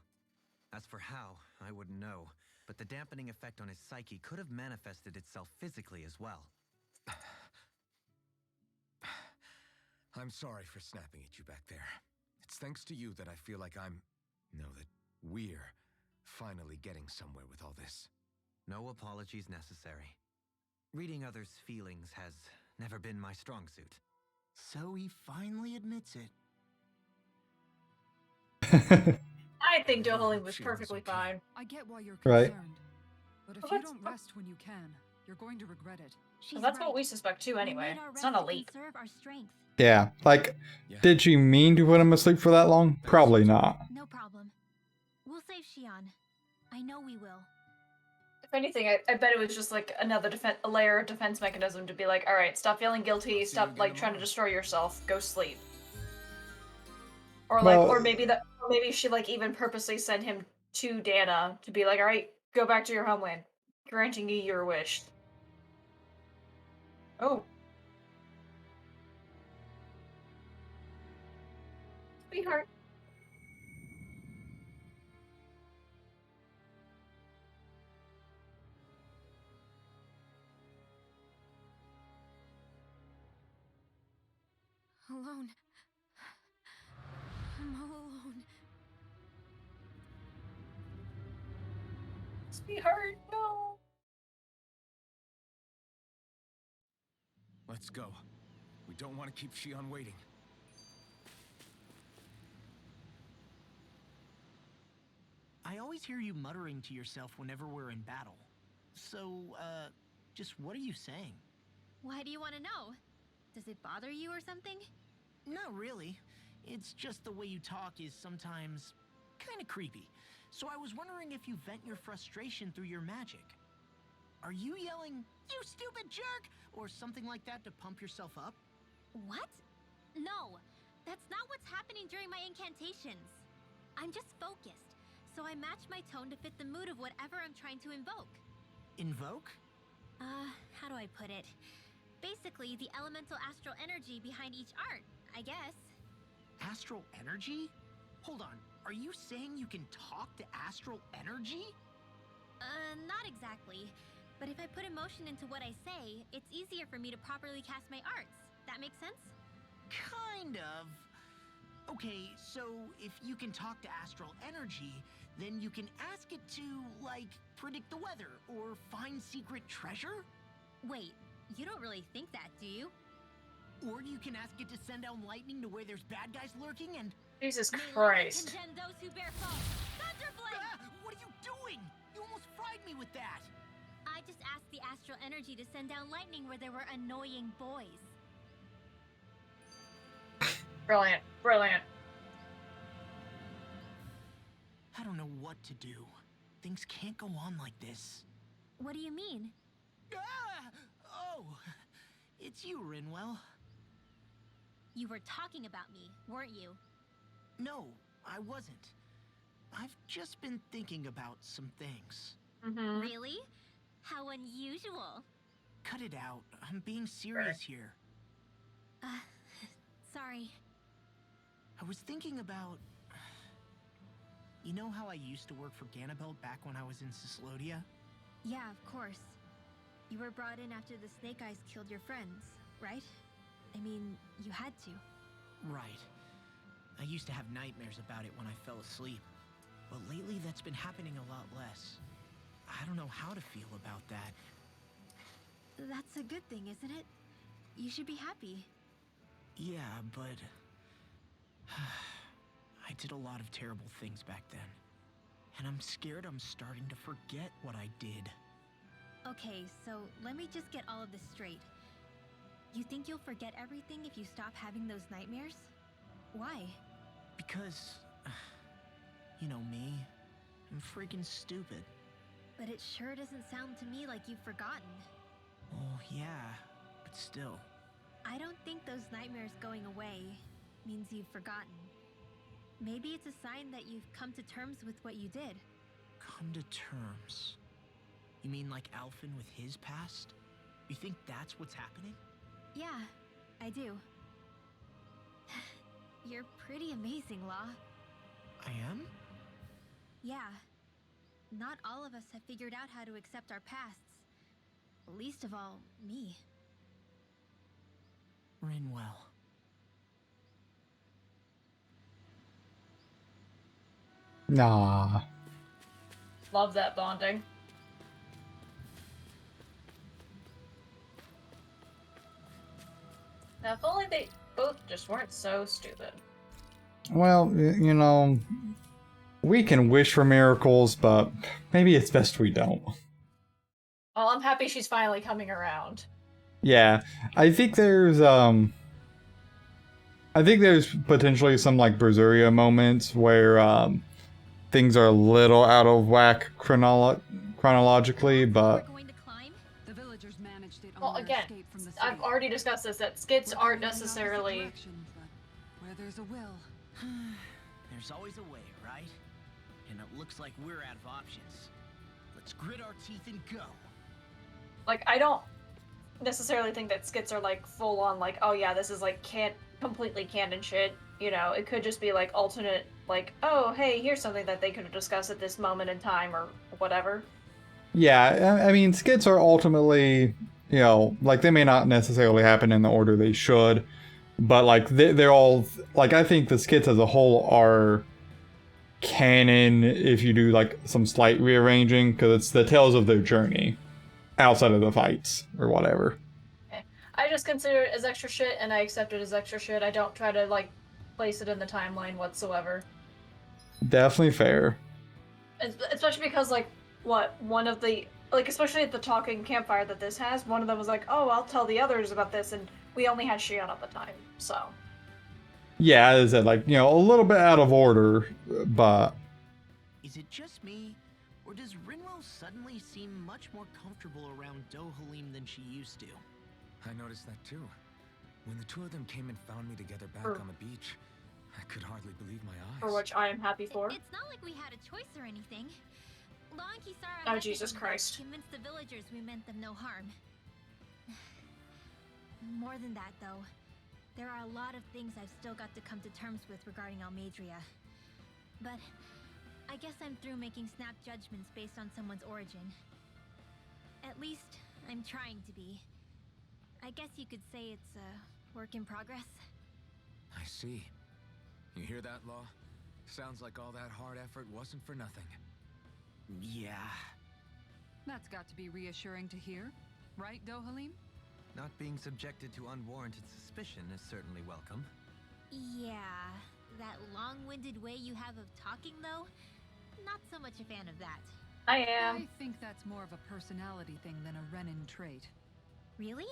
As for how, I wouldn't know, but the dampening effect on his psyche could have manifested itself physically as well. I'm sorry for snapping at you back there. It's thanks to you that I feel like that we're finally getting somewhere with all this. No apologies necessary. Reading others' feelings has never been my strong suit. So he finally admits it. I think Dohaling was She perfectly was okay. fine. I get why you're Right. concerned. But if Well, you that's- don't rest when you can, you're going to regret it. She's That's right. what we suspect too, We anyway. need our It's not rest a to leak. conserve our strength. Yeah, like, Yeah. did she mean to put him asleep for that long? Probably not. No problem. We'll save Shionne. I know we will. If anything, I bet it was just like another a layer of defense mechanism to be like, all right, stop feeling guilty, I'll see you stop again like trying to tomorrow. destroy yourself, go sleep. Or Well- or maybe she like even purposely sent him to Dana to be like, all right, go back to your homeland, granting you your wish. Oh. Sweetheart. Alone. I'm all alone. Sweetheart, no. Let's go. We don't want to keep Shionne waiting. I always hear you muttering to yourself whenever we're in battle. So, just what are you saying? Why do you want to know? Does it bother you or something? Not really. It's just the way you talk is sometimes kind of creepy. So I was wondering if you vent your frustration through your magic. Are you yelling, "You stupid jerk," or something like that to pump yourself up? What? No, that's not what's happening during my incantations. I'm just focused, so I match my tone to fit the mood of whatever I'm trying to invoke. Invoke? How do I put it? Basically, the elemental astral energy behind each art, I guess. Astral energy? Hold on, are you saying you can talk to astral energy? Not exactly. But if I put emotion into what I say, it's easier for me to properly cast my arts. That makes sense? Kind of. Okay, so if you can talk to astral energy, then you can ask it to, like, predict the weather or find secret treasure? Wait, you don't really think that, do you? Or you can ask it to send down lightning to where there's bad guys lurking and... Jesus May lightning Christ. condemn those who bear false. Thunderblade! Ah, what are you doing? You almost fried me with that! I just asked the astral energy to send down lightning where there were annoying boys. Brilliant. Brilliant. I don't know what to do. Things can't go on like this. What do you mean? Ah! Oh, it's you, Rinwell. You were talking about me, weren't you? No, I wasn't. I've just been thinking about some things. Mm-hmm. Really? How unusual. Cut it out. I'm being serious here. Sorry. I was thinking about... You know how I used to work for Ganabelt back when I was in Cyslodia? Yeah, of course. You were brought in after the Snake Eyes killed your friends, right? I mean, you had to. Right. I used to have nightmares about it when I fell asleep. But lately that's been happening a lot less. I don't know how to feel about that. That's a good thing, isn't it? You should be happy. Yeah, but I did a lot of terrible things back then. And I'm scared I'm starting to forget what I did. Okay, so let me just get all of this straight. You think you'll forget everything if you stop having those nightmares? Why? Because, you know me, I'm freaking stupid. But it sure doesn't sound to me like you've forgotten. Oh, yeah, but still. I don't think those nightmares going away means you've forgotten. Maybe it's a sign that you've come to terms with what you did. Come to terms? You mean like Alphen with his past? You think that's what's happening? Yeah, I do. You're pretty amazing, Law. I am? Yeah. Not all of us have figured out how to accept our pasts. Least of all, me. Rinwell. Nah. Love that bonding. Now, if only they both just weren't so stupid. Well, you know, we can wish for miracles, but maybe it's best we don't. Well, I'm happy she's finally coming around. Yeah, I think there's potentially some like Berseria moments where things are a little out of whack chronologically, but We're going to climb? The villagers managed it on Well, their again, escape from the city. I've already discussed this, that skits We're aren't going in the opposite necessarily... direction, but where there's a will. There's always a way, right? And it looks like we're out of options. Let's grit our teeth and go. Like, I don't necessarily think that skits are, like, full-on, like, oh yeah, this is, like, completely canon shit. You know, it could just be, like, alternate, like, oh, hey, here's something that they could have discussed at this moment in time, or whatever. yeah, I mean, skits are ultimately, you know, like they may not necessarily happen in the order they should, but like they're all, like I think the skits as a whole are canon if you do like some slight rearranging, because it's the tales of their journey outside of the fights or whatever. I just consider it as extra shit, and I accept it as extra shit. I don't try to, like, place it in the timeline whatsoever. Definitely fair. Especially because, like, one of the, like, especially at the talking campfire that this has, one of them was like, oh, I'll tell the others about this, and we only had Shionne at the time, so. Yeah, as I said, like, you know, a little bit out of order, but... Is it just me, or does Rinwell suddenly seem much more comfortable around Dohalim than she used to? I noticed that too. When the two of them came and found me together back on the beach, I could hardly believe my eyes. For which I am happy for. It's not like we had a choice or anything. Law and Kisara Oh, met Jesus them, Christ. convinced the villagers we meant them no harm. More than that, though, there are a lot of things I've still got to come to terms with regarding Almadria. But I guess I'm through making snap judgments based on someone's origin. At least, I'm trying to be. I guess you could say it's a work in progress. I see. You hear that, Law? Sounds like all that hard effort wasn't for nothing. Yeah. That's got to be reassuring to hear, right, Dohalim? Not being subjected to unwarranted suspicion is certainly welcome. Yeah, that long-winded way you have of talking, though, not so much a fan of that. I am. I think that's more of a personality thing than a Renin trait. Really?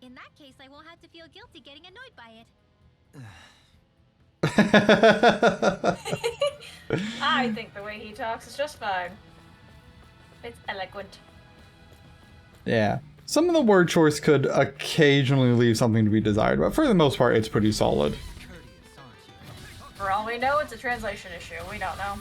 In that case, I won't have to feel guilty getting annoyed by it. I think the way he talks is just fine. It's eloquent. Yeah. Some of the word choice could occasionally leave something to be desired, but for the most part, it's pretty solid. Courteous, aren't you? For all we know, it's a translation issue. We don't know.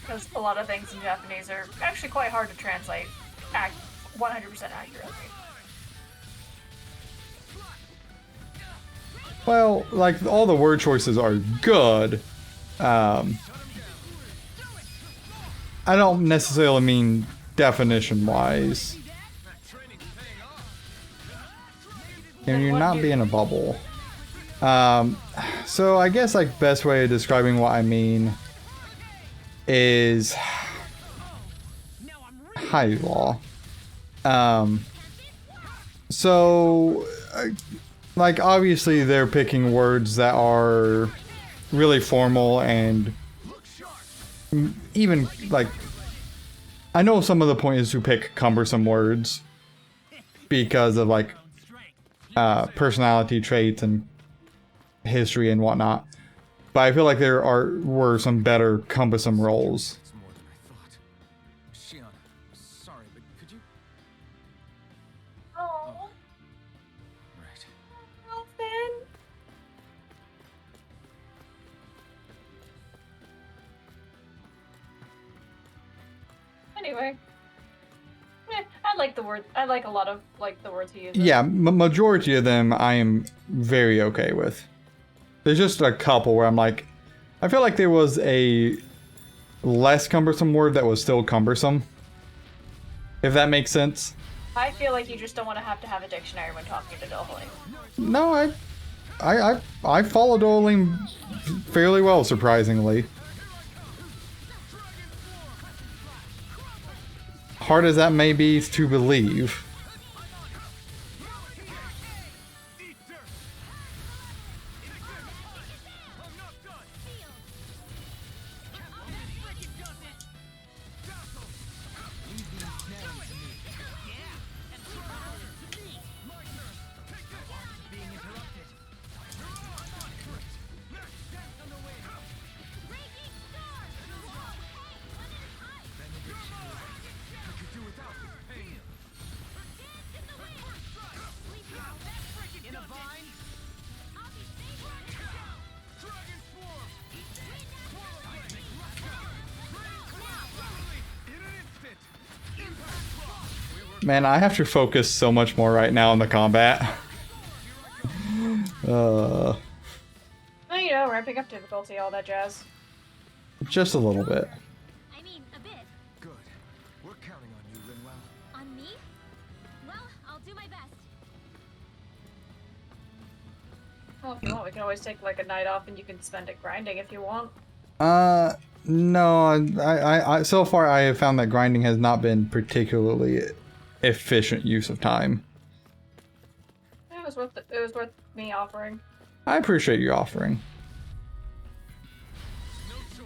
Because a lot of things in Japanese are actually quite hard to translate 100% accurately. Well, like, all the word choices are good. I don't necessarily mean definition-wise. And you're not being a bubble. So I guess, like, best way of describing what I mean is... Hi, Law. So, like, obviously they're picking words that are really formal and even, like, I know some of the point is to pick cumbersome words because of, like, personality traits and history and whatnot. But I feel like were some better cumbersome roles. It's more than I thought. Shionne, sorry, but could you? Oh, Right. Elfin. Anyway, I like the word. I like a lot of like the words he uses. Yeah, majority of them I am very okay with. There's just a couple where I'm like, I feel like there was a less cumbersome word that was still cumbersome. If that makes sense. I feel like you just don't want to have a dictionary when talking to Dohaling. No, I follow Doling fairly well, surprisingly. Hard as that may be to believe. Man, I have to focus so much more right now on the combat. Well, you know, ramping up difficulty, all that jazz. Just a little bit. I mean, a bit. Good. We're counting on you, Linwell. On me? Well, I'll do my best. Well, if you want, we can always take like a night off, and you can spend it grinding if you want. No, I so far I have found that grinding has not been particularly efficient use of time. It was worth me offering. I appreciate you offering. No choice.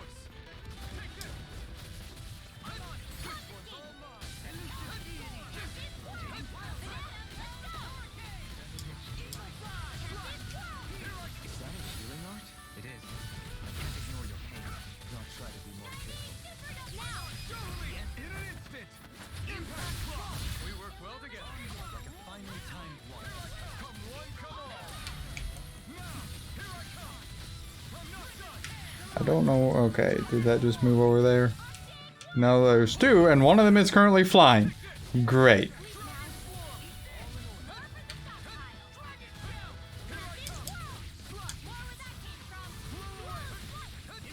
Is that a healing art? It is. I can't ignore your pain. I'll try to be more careful. In an instant! Impact block! We work well together. Like a finely timed one. Come one, come all! Now, here I come! I'm not done! I don't know. Okay, did that just move over there? No, there's two, and one of them is currently flying. Great. You are the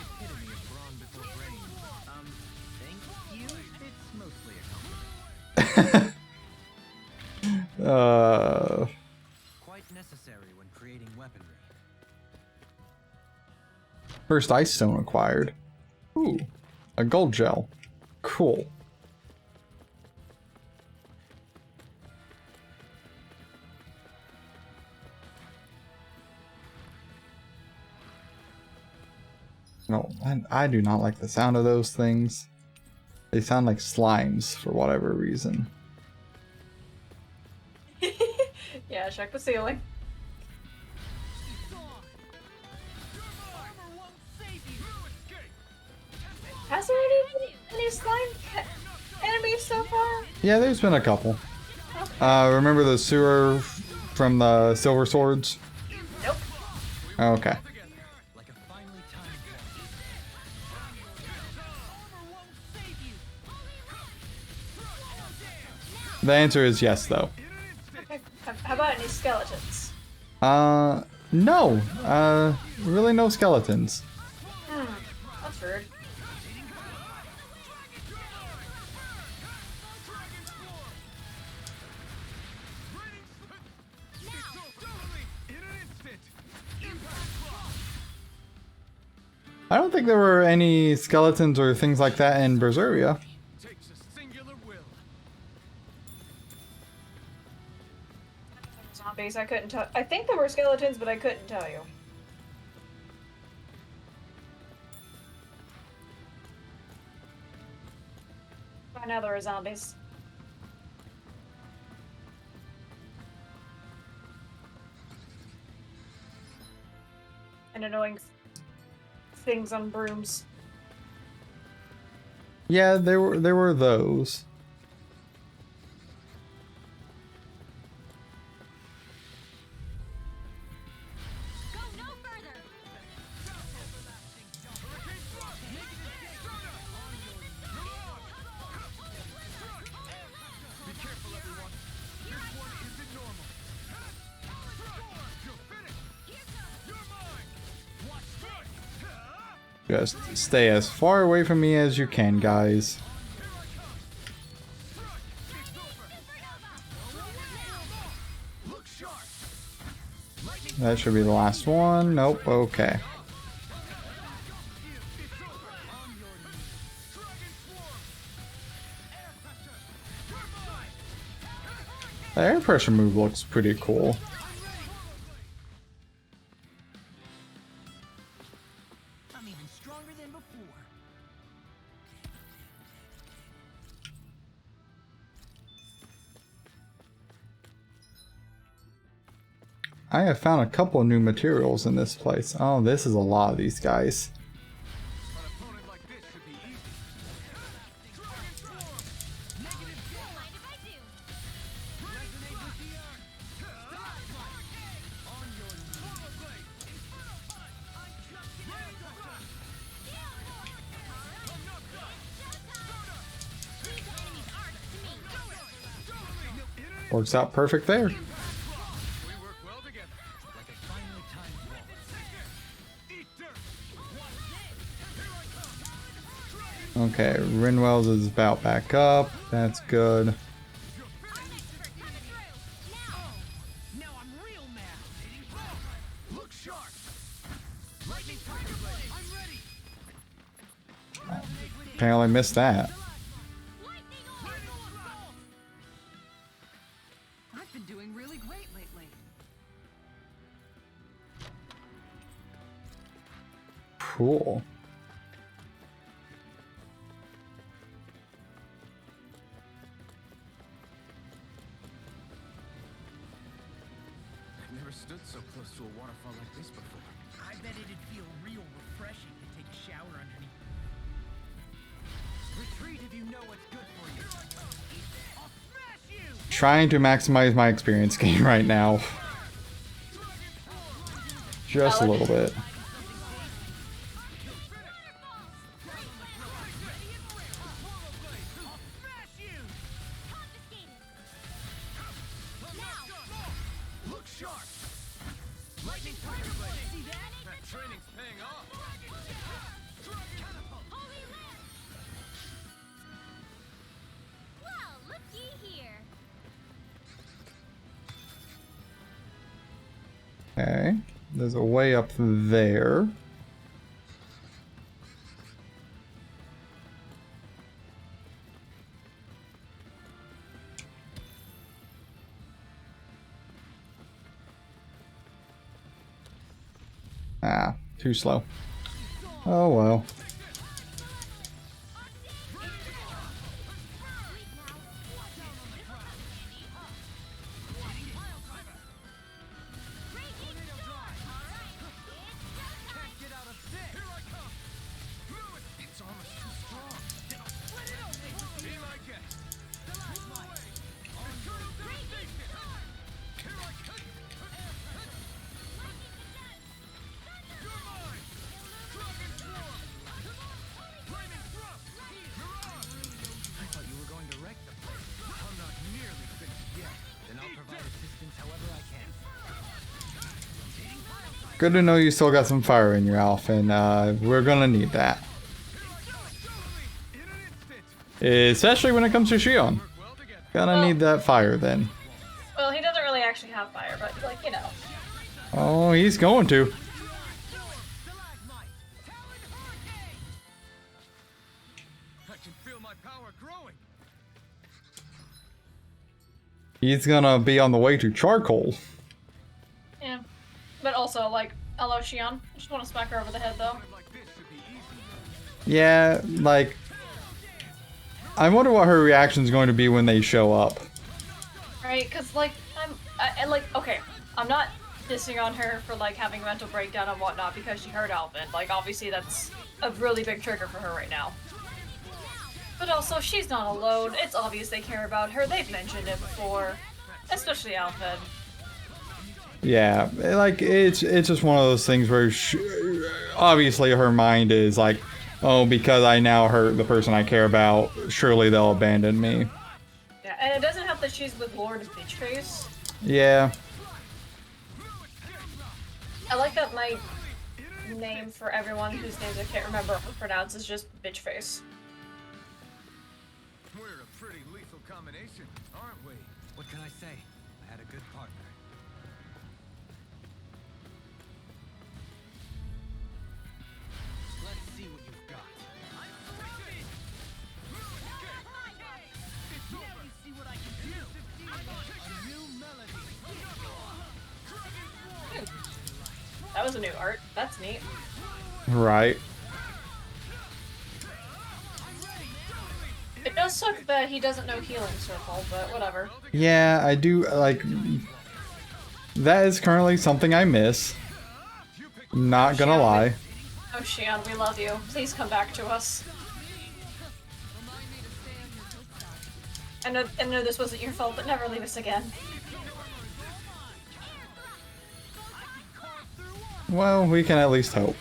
epitome of brawn before brain. Thank you. It's mostly a compliment. Quite necessary when creating weaponry. First ice stone acquired. Ooh, a gold gel. Cool. No, I do not like the sound of those things. They sound like slimes for whatever reason. Yeah, check the ceiling. Has there any slime enemies so far? Yeah, there's been a couple. Remember the sewer from the Silver Swords? Nope. Okay. Like a finely timed one. The answer is yes, though. Okay. How about any skeletons? No. Really no skeletons. That's rude. I don't think there were any skeletons or things like that in Berseria. Takes a singular will. zombies. I couldn't tell. I think there were skeletons, but I couldn't tell you. I know there were zombies. And annoying things on brooms. Yeah, there were those. Go no further. Be careful, everyone. This one isn't normal. You're finished. You're mine. Watch this. Just stay as far away from me as you can, guys. Look sharp. That should be the last one. Nope. Okay. The air pressure move looks pretty cool. I'm even stronger than before. I have found a couple new materials in this place. Oh, this is a lot of these guys. An opponent like this should be easy. Dragon Swarm. Negative Mind if I do? Resonate with the earth. Stop. On your knees. Portal Blade. Inferno Punch. Unjust Rain Drop. Enough done. These enemies aren't to me. Works out perfect there. We work well together. Like a finely timed waltz. Eat dirt. Watch this. Here I come. Okay, Rinwell's is about back up. That's good. I'm expert coming through. Now I'm real mad. Look sharp. Lightning Tiger Blade. I'm ready. Apparently missed that. I've been doing really great lately. Cool. I've never stood so close to a waterfall like this before. I bet it'd feel real refreshing to take a shower underneath. Retreat if you know what's good for you. I'll smash you! Trying to maximize my experience gain right now. Just a little bit. Smash you! Look sharp. Lightning Tiger Blade. See that? That training's paying off. Well, looky here. Okay. There's a way up there. Ah, too slow. Oh well. Get out of this. Here I come. Move it. Its armor's too strong. Then I'll split it open. Be my guest. Move away. Eternal devastation. Here I come. You're mine. Dragon Swarm. Flaming Thrust. I thought you were going to wreck the place. I'm not nearly finished yet. Then I'll provide assistance however I can. Good to know you still got some fire in your Alpha, and we're gonna need that. In an instant. Especially when it comes to Shionne. Work well together. Gonna need that fire then. Well, he doesn't really actually have fire, but like, you know. Oh, he's going to. I can feel my power growing. He's gonna be on the way to charcoal. But also, like, hello, Shionne. I just want to smack her over the head, though. Yeah, like, I wonder what her reaction is going to be when they show up. Right? Because, like, okay, I'm not dissing on her for, like, having a mental breakdown and whatnot because she hurt Alvin. Like, obviously that's a really big trigger for her right now. But also, she's not alone. It's obvious they care about her. They've mentioned it before. Especially Alvin. Yeah, like, it's just one of those things where obviously her mind is like, oh, because I now hurt the person I care about, surely they'll abandon me. Yeah, and it doesn't help that she's with Lord Bitchface. Yeah. I like that my name for everyone whose names I can't remember or pronounce is just Bitchface. We're a pretty lethal combination, aren't we? What can I say? I had a good partner. Let's see what you've got. Now you see what I can do. A new melody. That was a new art. That's neat. Right. It does suck that he doesn't know Healing Circle, but whatever. Yeah, I do, like, that is currently something I miss. Not gonna lie. Oh, Shionne, we love you. Please come back to us. I know this wasn't your fault, but never leave us again. Well, we can at least hope.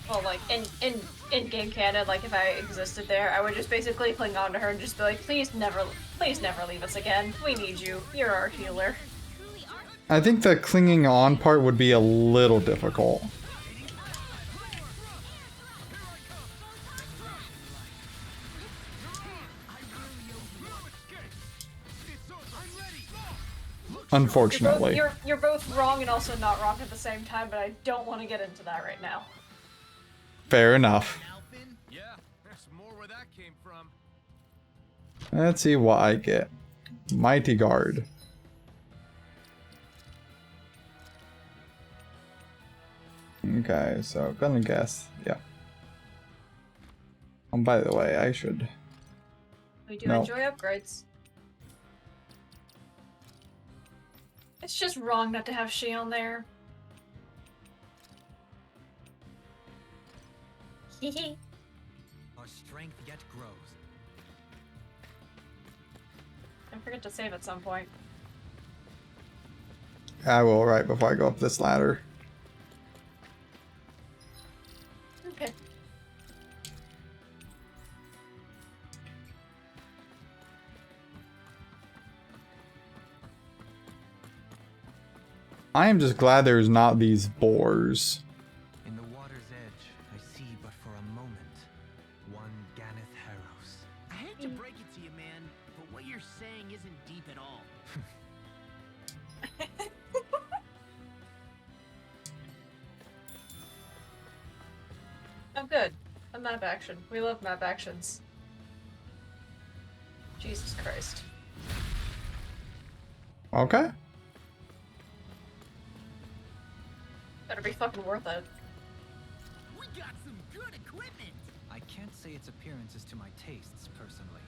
Well, like, in game canon, like, if I existed there, I would just basically cling on to her and just be like, please never leave us again. We need you. You're our healer. I think the clinging on part would be a little difficult. Unfortunately. You're both wrong and also not wrong at the same time, but I don't want to get into that right now. Fair enough. Yeah, there's more where that came from. Let's see what I get. Mighty Guard. Okay, so gonna guess. Yeah. By the way, I should. We do No. enjoy upgrades. It's just wrong not to have Shionne there. Hehe. Our strength yet grows. Don't forget to save at some point. I will right before I go up this ladder. Okay. I am just glad there's not these boars. In the water's edge, I see but for a moment one Ganeth Harrows. I hate to break it to you, man, but what you're saying isn't deep at all. Oh, good. A map action. We love map actions. Jesus Christ. Okay. Better be fucking worth it. We got some good equipment. I can't say its appearance is to my tastes, personally.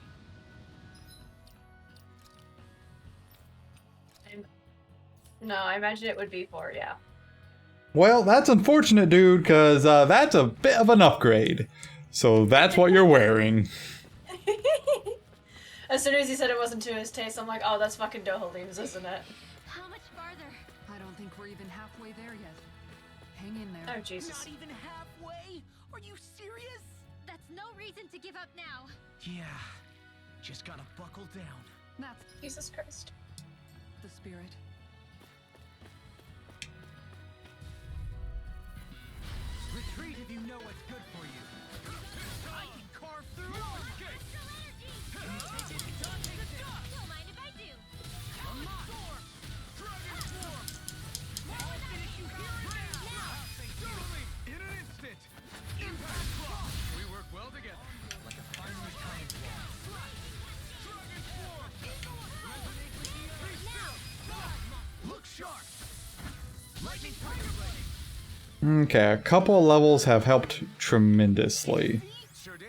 No, I imagine it would be for, yeah. Well, that's unfortunate, dude, because that's a bit of an upgrade. So that's what you're wearing. As soon as he said it wasn't to his taste, I'm like, oh, that's fucking Dohalim's, isn't it? How much farther? I don't think we're even halfway there yet. Hang in there. Oh, Jesus. Not even halfway? Are you serious? That's no reason to give up now. Yeah. Just gotta buckle down. That's Jesus Christ. the spirit. Retreat if you know what's good for you. I can carve through armor. Can you take it? Don't mind if I do. Storm! Dragon form! I'll finish you here and now! In an instant! Impact block! We work well together. Like a finely timed wall. Dragon form! Resonate with the earth! Look sharp! Okay, a couple of levels have helped tremendously. Sure did.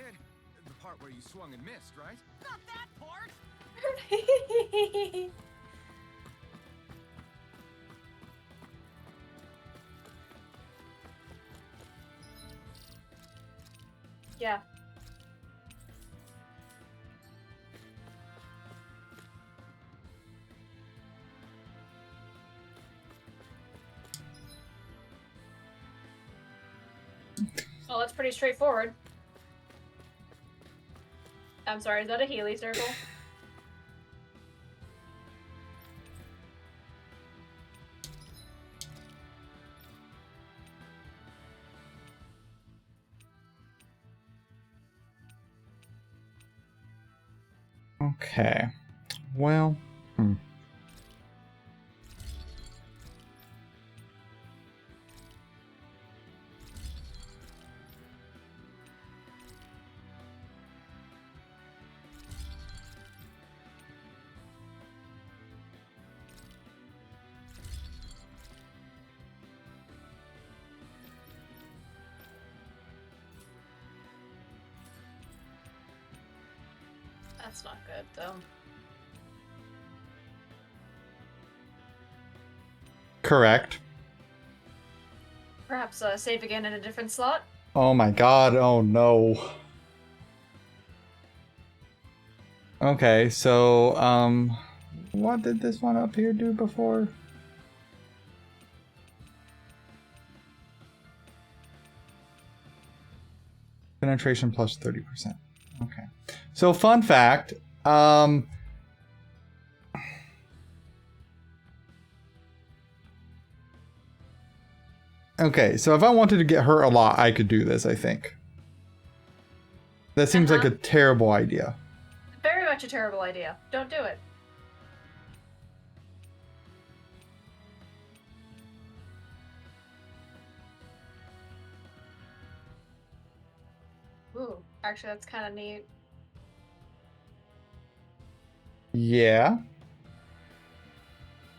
The part where you swung and missed, right? Not that part! Yeah. Well, that's pretty straightforward. I'm sorry, is that a Healy circle? Okay. Well. That's not good, though. Correct. Perhaps save again in a different slot? Oh my god, oh no. Okay, so, what did this one up here do before? Penetration plus 30%. Okay. So, fun fact, okay, so if I wanted to get hurt a lot, I could do this, I think. That seems like a terrible idea. Very much a terrible idea. Don't do it. Ooh, actually, that's kind of neat. Yeah.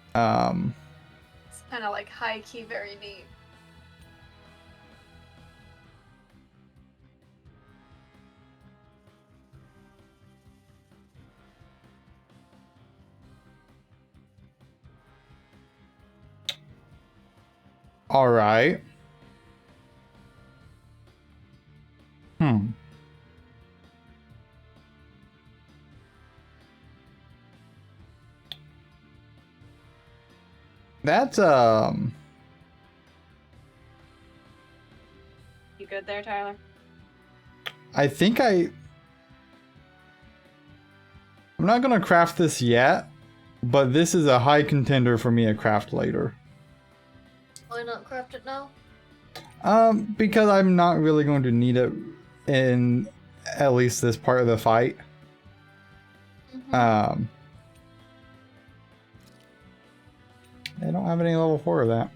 It's kind of like high-key very neat. All right. That's You good there, Tyler? I think I'm not gonna craft this yet, but this is a high contender for me to craft later. Why not craft it now? Because I'm not really going to need it in at least this part of the fight. Mm-hmm. They don't have any level 4 of that.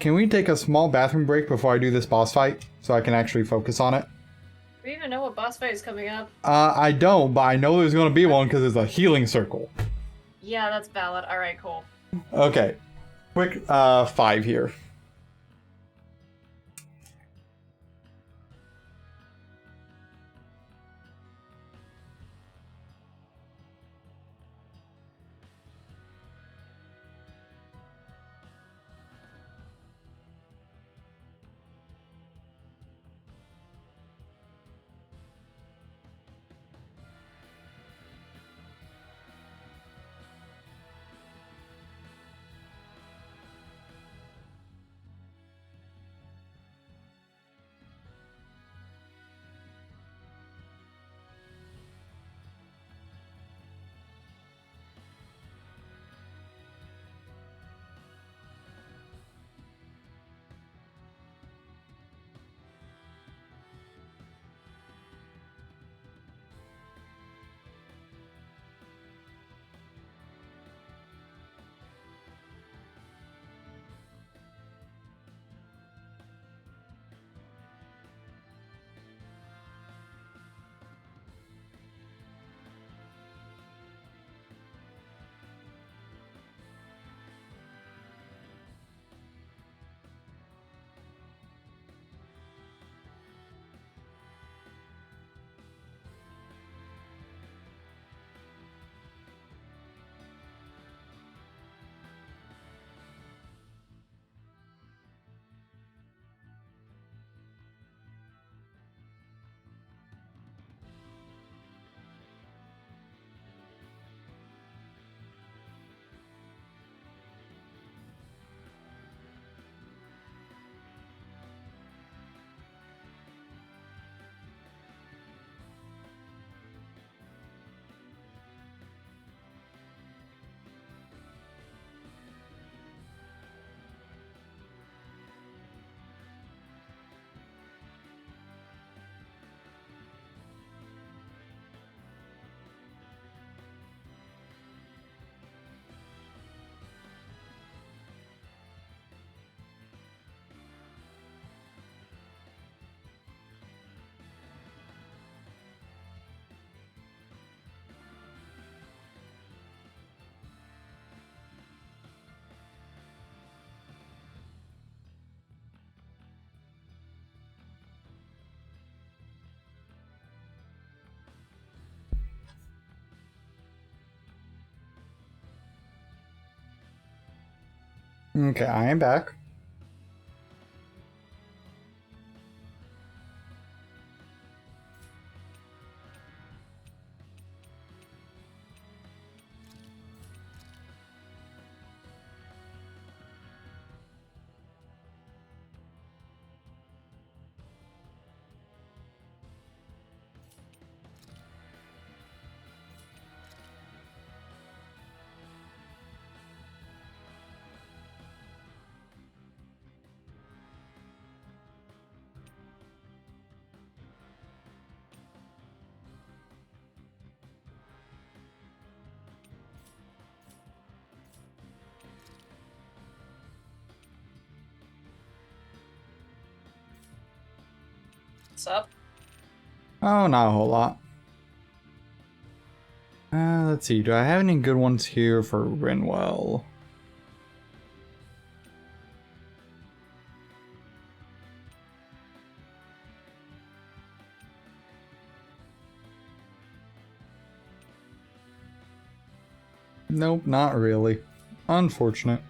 Can we take a small bathroom break before I do this boss fight so I can actually focus on it? Do we even know what boss fight is coming up? I don't, but I know there's going to be one because it's a healing circle. Yeah, that's valid. Alright, cool. Okay. Quick 5 here. Okay, I am back. What's up? Oh, not a whole lot. Let's see. Do I have any good ones here for Rinwell? Nope, not really. Unfortunate.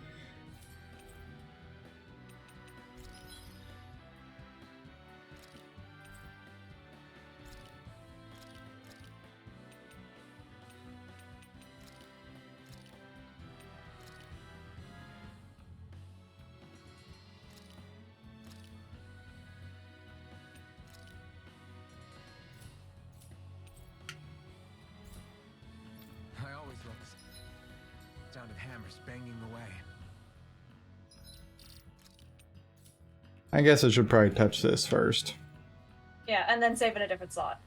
I always love the sound of hammers banging away. I guess I should probably touch this first. Yeah, and then save in a different slot.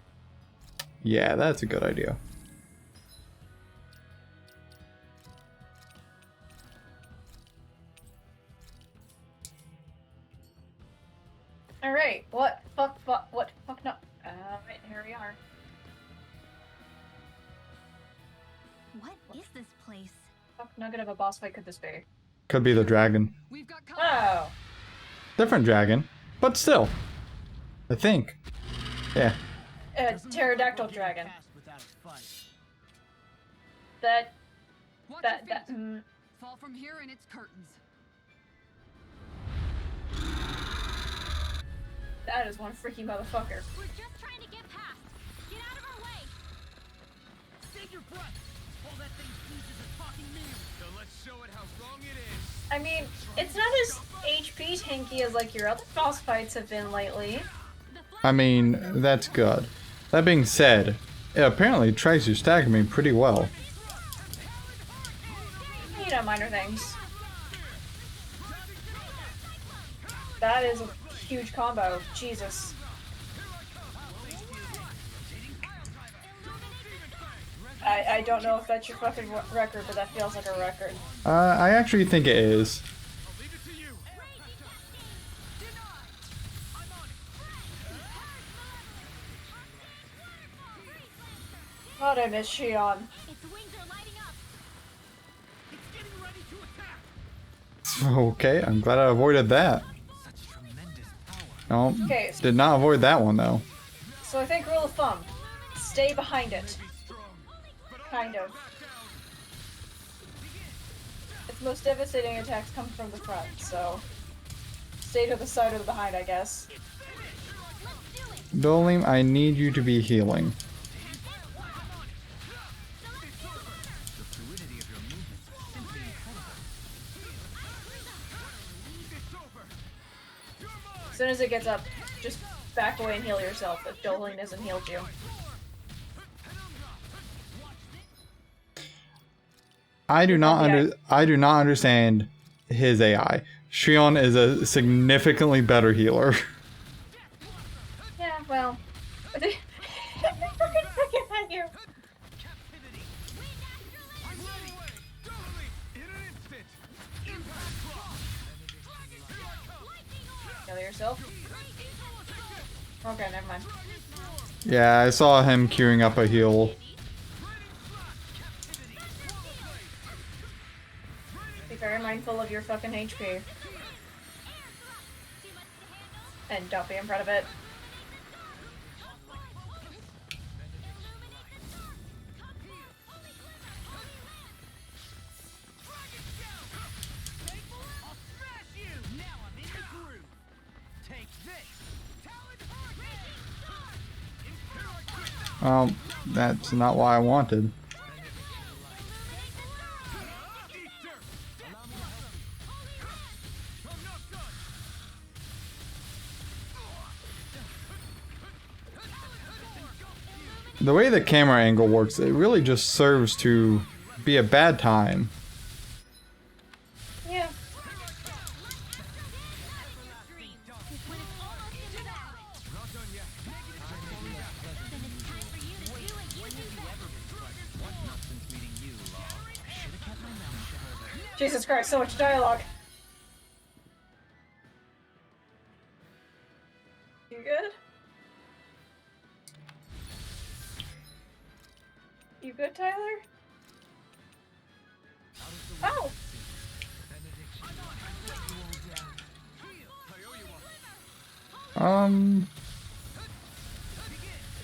Yeah, that's a good idea. Alright, what fuck, no. Alright, here we are. What is this place? Fuck nugget of a boss fight could this be? Could be the dragon. We've got Oh! Different dragon, but still. I think. Yeah. Pterodactyl dragon. Without a fight. That, Watch that, your that, feet. Fall from here and it's curtains. that is one freaky motherfucker. We're just trying to get past. Get out of our way. Save your breath! All that thing uses a talking mirror. So let's show it how wrong it is. I mean, it's not as HP tanky as like your other boss fights have been lately. I mean, that's good. That being said, it apparently tries to stagger me pretty well. You know, minor things. That is a huge combo. Jesus. I don't know if that's your fucking record, but that feels like a record. I actually think it is. I'll leave it to you. God, I miss Shionne. Its wings are lighting up. It's getting ready to attack! Okay, I'm glad I avoided that. Such tremendous power. No, Okay. did not avoid that one though. So I think rule of thumb, stay behind it. Kind of. Its most devastating attacks come from the front, so stay to the side or the behind, I guess. Dolim, I need you to be healing. The fluidity of your movements is simply incredible. As soon as it gets up, just back away and heal yourself if Doling hasn't healed you. I do not Yeah. I do not understand his AI. Shionne is a significantly better healer. Yeah, well. They freaking at you. Captivity! I'm ready. Totally. In an instant. Impact block. Heal yourself. Okay, never mind. Yeah, I saw him queuing up a heal. Be very mindful of your fucking HP. And don't be in front of it. I'll That's not what I wanted. The way the camera angle works, it really just serves to be a bad time. Yeah. Jesus Christ, so much dialogue. You good? You good, Tyler? Oh!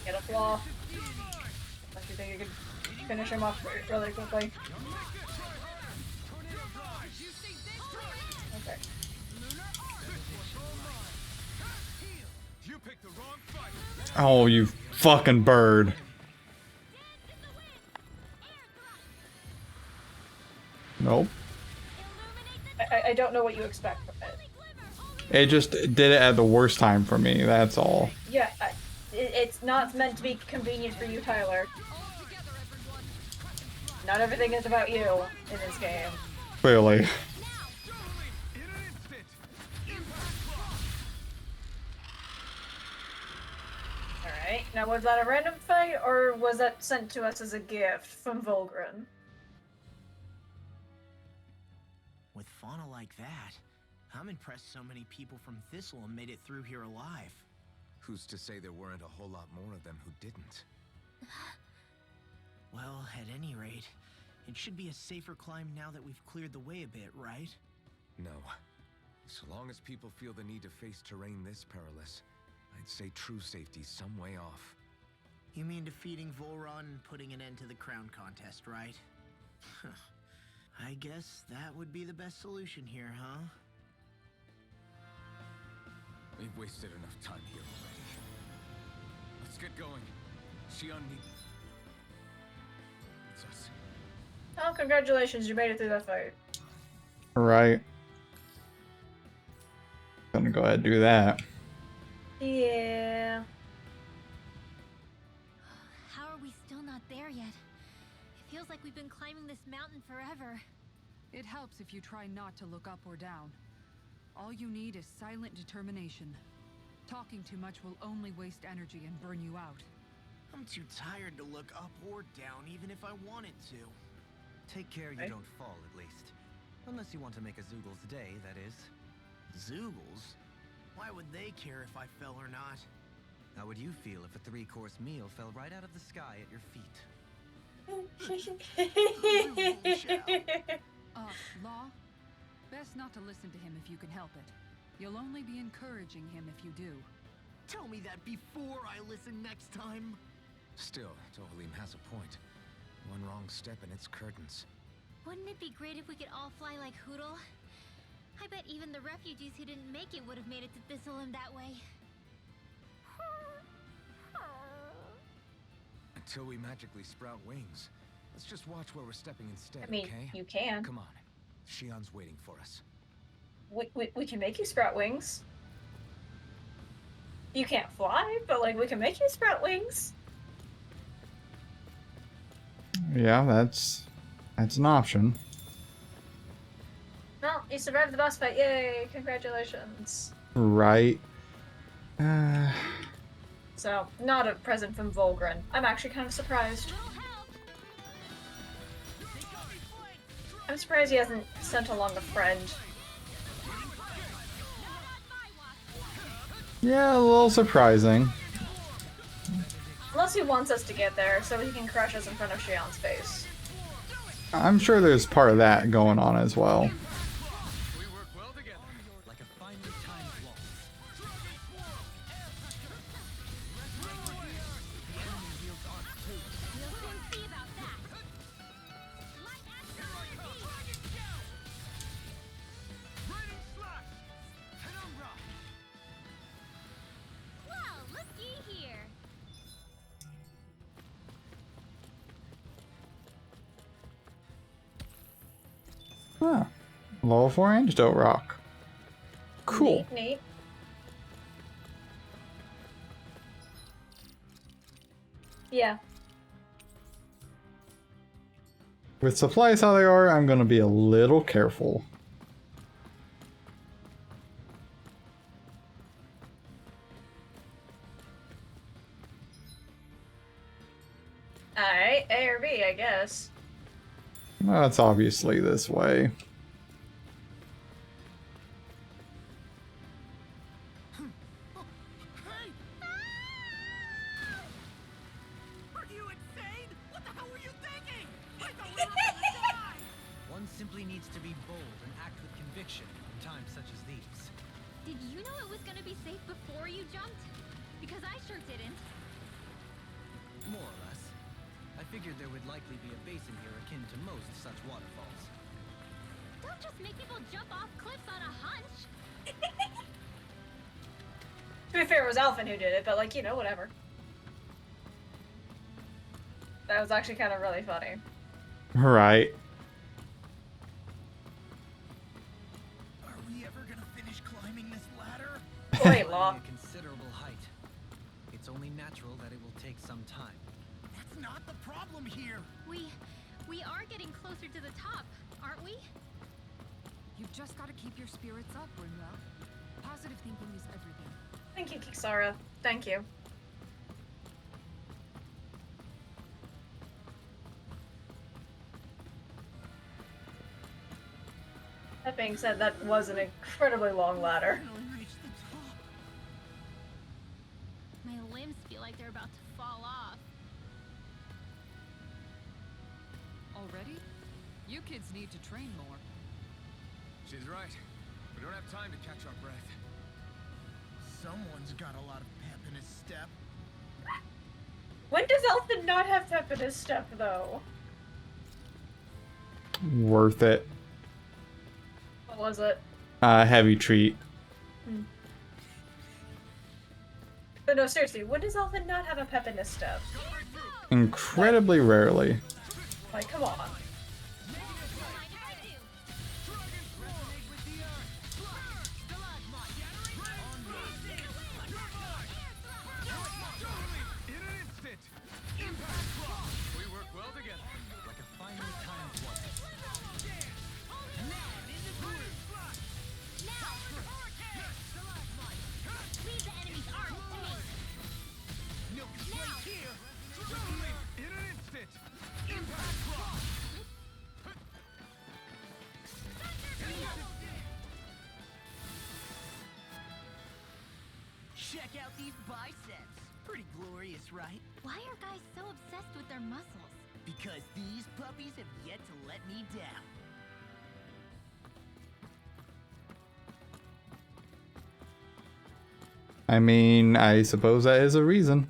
Get a flaw. Unless you think you could finish him off really quickly. Okay. Oh, you fucking bird. Nope. I don't know what you expect from it. It just did it at the worst time for me, that's all. Yeah, it's not meant to be convenient for you, Tyler. Not everything is about you in this game. Clearly. Alright, now was that a random fight, or was that sent to us as a gift from Volgren? With fauna like that, I'm impressed so many people from Thistleum made it through here alive. Who's to say there weren't a whole lot more of them who didn't? Well, at any rate, it should be a safer climb now that we've cleared the way a bit, right? No. So long as people feel the need to face terrain this perilous, I'd say true safety's some way off. You mean defeating Volron and putting an end to the crown contest, right? I guess that would be the best solution here, huh? We've wasted enough time here already. Let's get going. Shionne needs us. Oh, congratulations, you made it through that fight. Right. Gonna go ahead and do that. Yeah. How are we still not there yet? It feels like we've been climbing this mountain forever. It helps if you try not to look up or down. All you need is silent determination. Talking too much will only waste energy and burn you out. I'm too tired to look up or down, even if I wanted to. Take care you don't fall, at least. Unless you want to make a Zoogle's day, that is. Zoogles? Why would they care if I fell or not? How would you feel if a 3-course meal fell right out of the sky at your feet? Law? Best not to listen to him if you can help it. You'll only be encouraging him if you do. Tell me that before I listen next time. Still, Tohalim has a point. One wrong step and it's curtains. Wouldn't it be great if we could all fly like Hootle? I bet even the refugees who didn't make it would have made it to Thistleum that way. Until we magically sprout wings. Let's just watch where we're stepping instead, I mean, okay? you can. Come on. Shionne's waiting for us. We can make you sprout wings. You can't fly, but like we can make you sprout wings. Yeah, that's an option. Well, you survived the boss fight. Yay! Congratulations. Right. So, not a present from Volgren. I'm actually kind of surprised. I'm surprised he hasn't sent along a friend. Yeah, a little surprising. Unless he wants us to get there so he can crush us in front of Shionne's face. I'm sure there's part of that going on as well. We work well together. Like a finely timed waltz. We'll soon see about that. Light action. Well, looky here. Ah, level 4 antidote rock. Cool. Neat, neat. Yeah. With supplies how they are, I'm gonna be a little careful. Alright, A or B, I guess. That's obviously this way. Hey! Are you insane? What the hell were you thinking? I thought we were about to die! One simply needs to be bold and act with conviction in times such as these. Did you know it was gonna be safe before you jumped? Because I sure didn't. More or less. I figured there would likely be a basin here akin to most such waterfalls. Don't just make people jump off cliffs on a hunch. To be fair, it was Alphen who did it, but like, you know, whatever. That was actually kind of really funny. Right. Are we ever gonna finish climbing this ladder? Wait, Law. A considerable height. It's only natural that it will take some time. That's not the problem here. We are getting closer to the top, aren't we? You've just got to keep your spirits up, Brenda. Positive thinking is everything. Thank you, Kisara. Thank you. That being said, that was an incredibly long ladder. Finally reached the top. My limbs feel like they're about to fall off. Already? You kids need to train more. She's right. We don't have time to catch our breath. Someone's got a lot of pep in his step. When does Elfin not have pep in his step, though? Worth it. What was it? Heavy treat. But no, seriously, when does Elfin not have a pep in his step? Incredibly rarely. Like, come on. In an instant! Impact block! We work well together. Like a finely timed weapon. Leave the enemy's arms to me. No place here. In an instant! Impact block! Check out these biceps. Pretty glorious, right? Why are guys so obsessed with their muscles? Because these puppies have yet to let me down. I mean, I suppose that is a reason.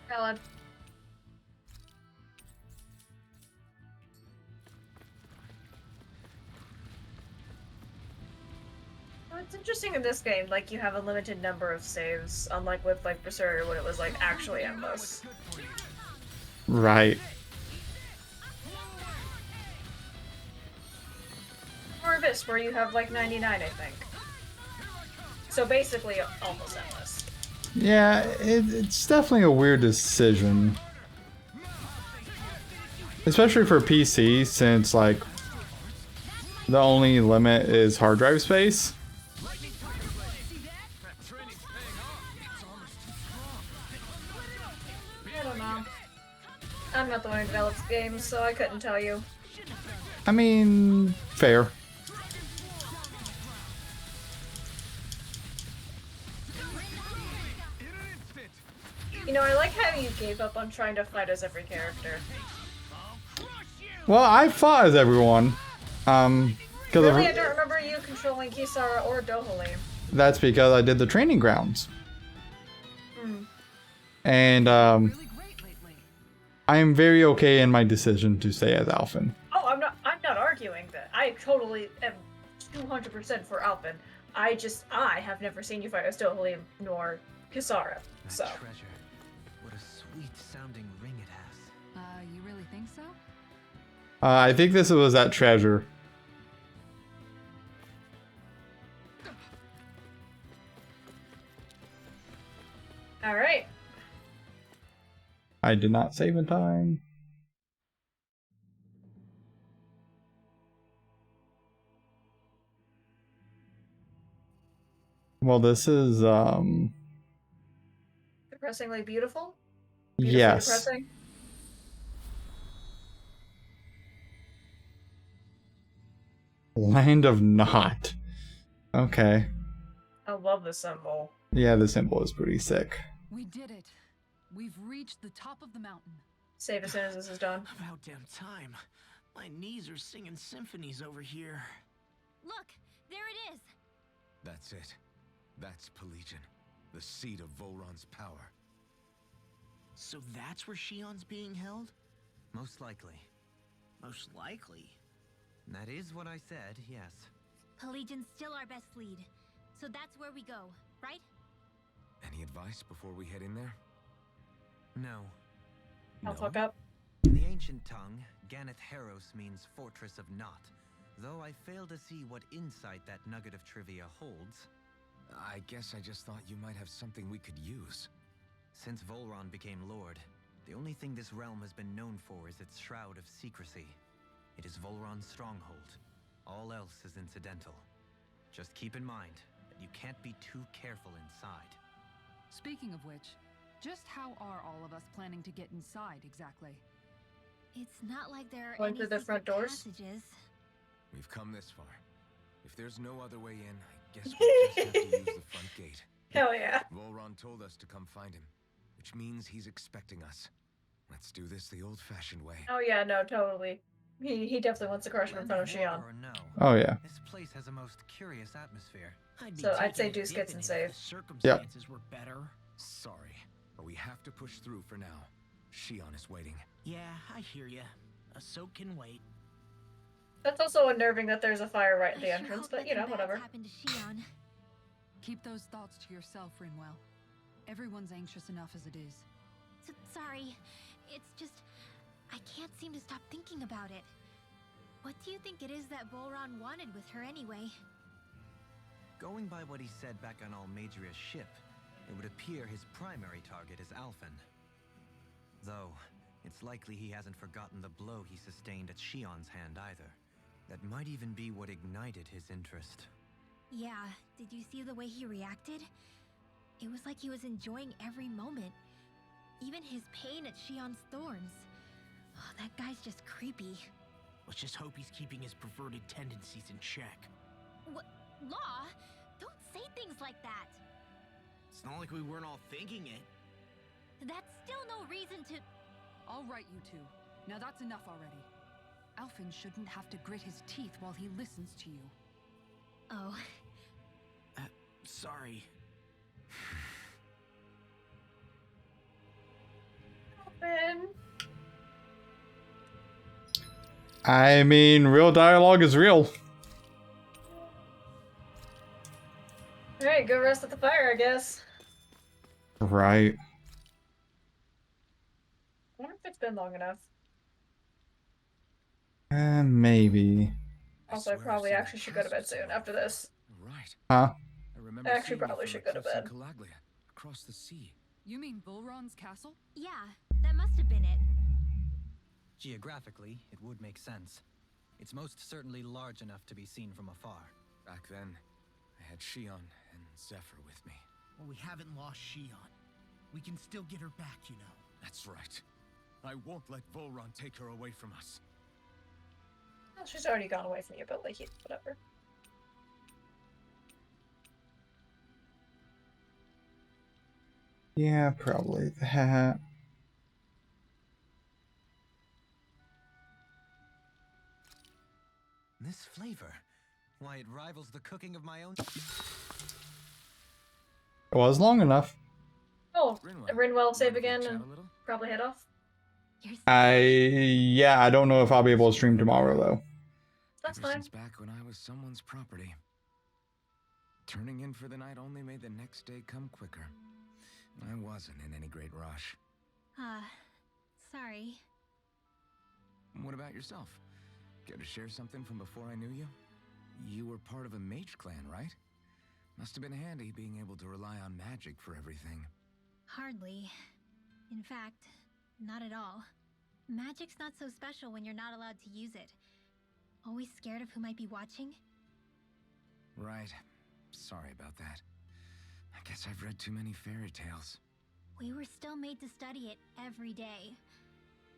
Valid. Well, it's interesting in this game, like, you have a limited number of saves, unlike with, like, Berserker, when it was, like, actually endless. Right. Or Abyss, where you have, like, 99, I think. So basically, almost endless. Yeah, it's definitely a weird decision. Especially for PC, since, like, the only limit is hard drive space. I don't know. I'm not the one who develops games, so I couldn't tell you. I mean, fair. You know, I like how you gave up on trying to fight as every character. Well, I fought as everyone. Because Really, I don't remember you controlling Kisara or Dohalim. that's because I did the training grounds. And Really great lately. I am very okay in my decision to stay as Alphen. Oh, I'm not arguing that. I totally am 200% for Alphen. I have never seen you fight as Dohalim nor Kisara. That So, treasure. What a sweet-sounding ring it has. You really think so? I think this was that treasure. All right. I did not save in time. Well, this is Depressingly beautiful. Beautifully yes. depressing. Land of Not. Okay. I love the symbol. Yeah, the symbol is pretty sick. We did it. We've reached the top of the mountain. Save as soon as this is done. About damn time. My knees are singing symphonies over here. Look, there it is. That's it. That's Pelegion, the seat of Volron's power. So that's where Shionne's being held? Most likely. Most likely. That is what I said, yes. Pelagian's still our best lead. So that's where we go, right? Any advice before we head in there? No. I'll No? fuck up. In the ancient tongue, Ganeth Heros means Fortress of Naught, though I fail to see what insight that nugget of trivia holds. I guess I just thought you might have something we could use. Since Volron became Lord, the only thing this realm has been known for is its shroud of secrecy. It is Volron's stronghold. All else is incidental. Just keep in mind that you can't be too careful inside. Speaking of which, just how are all of us planning to get inside exactly? It's not like there are Going any through the front secret doors? passages. We've come this far. If there's no other way in, I guess we'll just have to use the front gate. Hell yeah. Volron told us to come find him, which means he's expecting us. Let's do this the old-fashioned way. Oh yeah, no, totally. He definitely wants to crush him in front of Blend Shionne. war or no, Oh yeah. this place has a most curious atmosphere. I'd be So I'd say taking a Deuce dip gets in and it save. if the circumstances were better. Sorry, but we have to push through for now. Shionne is waiting. Yeah, I hear ya. A soak can wait. That's also unnerving that there's a fire right at the I sure entrance, hope but you know, nothing bad's whatever. happened to Shionne. Keep those thoughts to yourself, Rinwell. Everyone's anxious enough as it is. Sorry. It's just... I can't seem to stop thinking about it. What do you think it is that Volron wanted with her anyway? Going by what he said back on Almadria's ship, it would appear his primary target is Alphen. Though, it's likely he hasn't forgotten the blow he sustained at Shionne's hand either. That might even be what ignited his interest. Yeah, did you see the way he reacted? It was like he was enjoying every moment. Even his pain at Shionne's thorns. Oh, that guy's just creepy. Let's just hope he's keeping his perverted tendencies in check. What? Law? Don't say things like that. It's not like we weren't all thinking it. That's still no reason to... All right, you two. Now that's enough already. Alphen shouldn't have to grit his teeth while he listens to you. Oh. Sorry. Ben. I mean, real dialogue is real. Alright, go rest at the fire, I guess. Right. I wonder if it's been long enough. Maybe. Also, I swear I've probably seen actually that should go to bed castle soon somewhere. after this. Right. Huh? I remember Actually, seeing it probably from should the go to cliffs in bed. Calaglia, across the sea. You mean Volron's castle? Yeah, that must have been it. Geographically, it would make sense. It's most certainly large enough to be seen from afar. Back then, I had Shionne and Zephyr with me. Well, we haven't lost Shionne. We can still get her back, you know. That's right. I won't let Volron take her away from us. Well, she's already gone away from you, but like, whatever. Yeah, probably that. This flavor, why it rivals the cooking of my own. It was long enough. Oh, Rinwell save mind if we again chat and a little? probably head off. You're so Yeah, I don't know if I'll be able to stream tomorrow though. That's Ever fine. since back when I was someone's property. Turning in for the night only made the next day come quicker. I wasn't in any great rush. Sorry. What about yourself? Care to share something from before I knew you? You were part of a mage clan, right? Must have been handy being able to rely on magic for everything. Hardly. In fact, not at all. Magic's not so special when you're not allowed to use it. Always scared of who might be watching? Right. Sorry about that. I guess I've read too many fairy tales. We were still made to study it every day.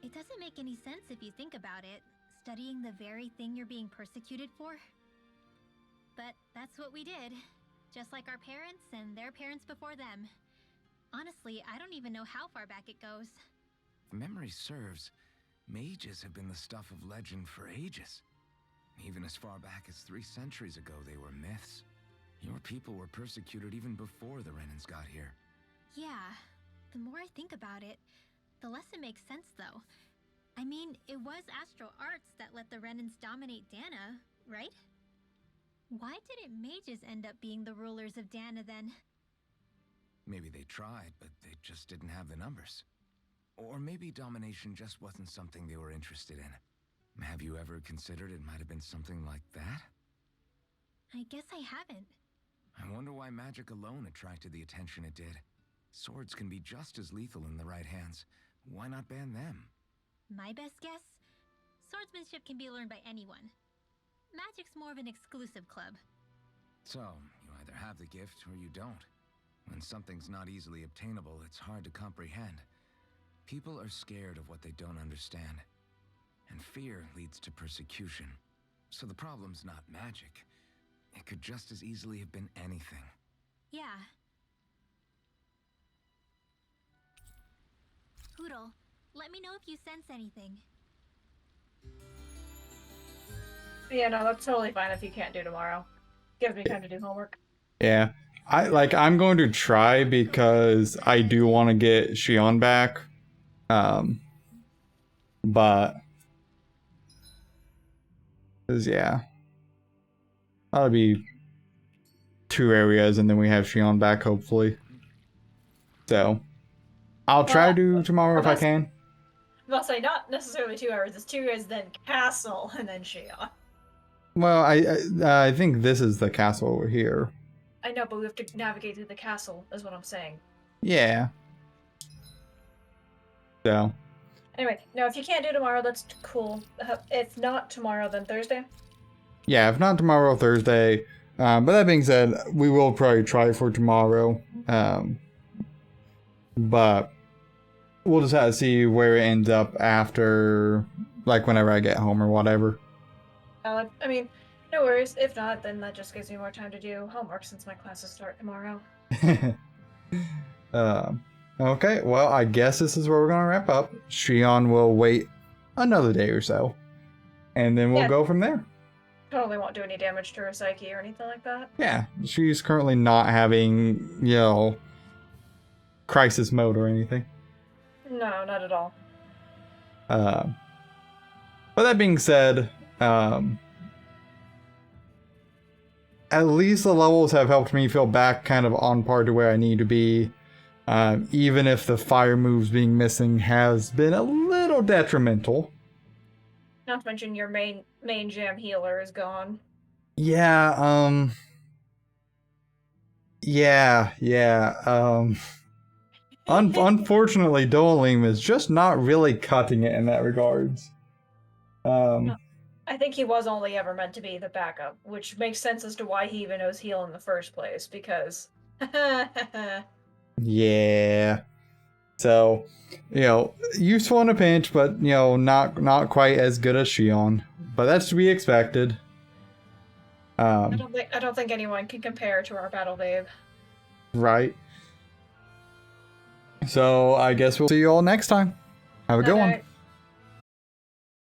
It doesn't make any sense if you think about it, studying the very thing you're being persecuted for. But that's what we did, just like our parents and their parents before them. Honestly, I don't even know how far back it goes. If memory serves, mages have been the stuff of legend for ages. Even as far back as 3 centuries ago, they were myths. Your people were persecuted even before the Renans got here. Yeah, the more I think about it, the less it makes sense though. I mean, it was astral arts that let the Renans dominate Dana, right? Why didn't mages end up being the rulers of Dana then? Maybe they tried, but they just didn't have the numbers. Or maybe domination just wasn't something they were interested in. Have you ever considered it might have been something like that? I guess I haven't. I wonder why magic alone attracted the attention it did. Swords can be just as lethal in the right hands. Why not ban them? My best guess? Swordsmanship can be learned by anyone. Magic's more of an exclusive club. So, you either have the gift or you don't. When something's not easily obtainable, it's hard to comprehend. People are scared of what they don't understand. And fear leads to persecution. So the problem's not magic. It could just as easily have been anything. Yeah. Poodle, let me know if you sense anything. Yeah, no, that's totally fine if you can't do tomorrow. Gives me time to do homework. Yeah. I'm going to try because I do want to get Shionne back. But yeah. That'll be 2 areas and then we have Shionne back hopefully. So I'll try to do tomorrow if I can. I'll say not necessarily 2 hours, it's 2 hours, then castle, and then Shionne. Well, I think this is the castle over here. I know, but we have to navigate through the castle, is what I'm saying. Yeah. So. Anyway, no, if you can't do tomorrow, that's cool. If not tomorrow, then Thursday? Yeah, if not tomorrow, Thursday. But that being said, we will probably try for tomorrow. But we'll just have to see where it ends up after, like whenever I get home or whatever. I mean, no worries. If not, then that just gives me more time to do homework since my classes start tomorrow. Okay, well, I guess this is where we're going to wrap up. Shionne will wait another day or so. And then we'll go from there. Totally won't do any damage to her psyche or anything like that. Yeah, she's currently not having, crisis mode or anything. No, not at all. But that being said, at least the levels have helped me feel back kind of on par to where I need to be. Even if the fire moves being missing has been a little detrimental. Not to mention your main jam healer is gone. Yeah, unfortunately, Dolim is just not really cutting it in that regards. No, I think he was only ever meant to be the backup, which makes sense as to why he even knows heal in the first place, because... Yeah. So, useful in a pinch, but, not quite as good as Shionne. But that's to be expected. I don't think anyone can compare to our battle babe. Right. So, I guess we'll see you all next time. Have a good one.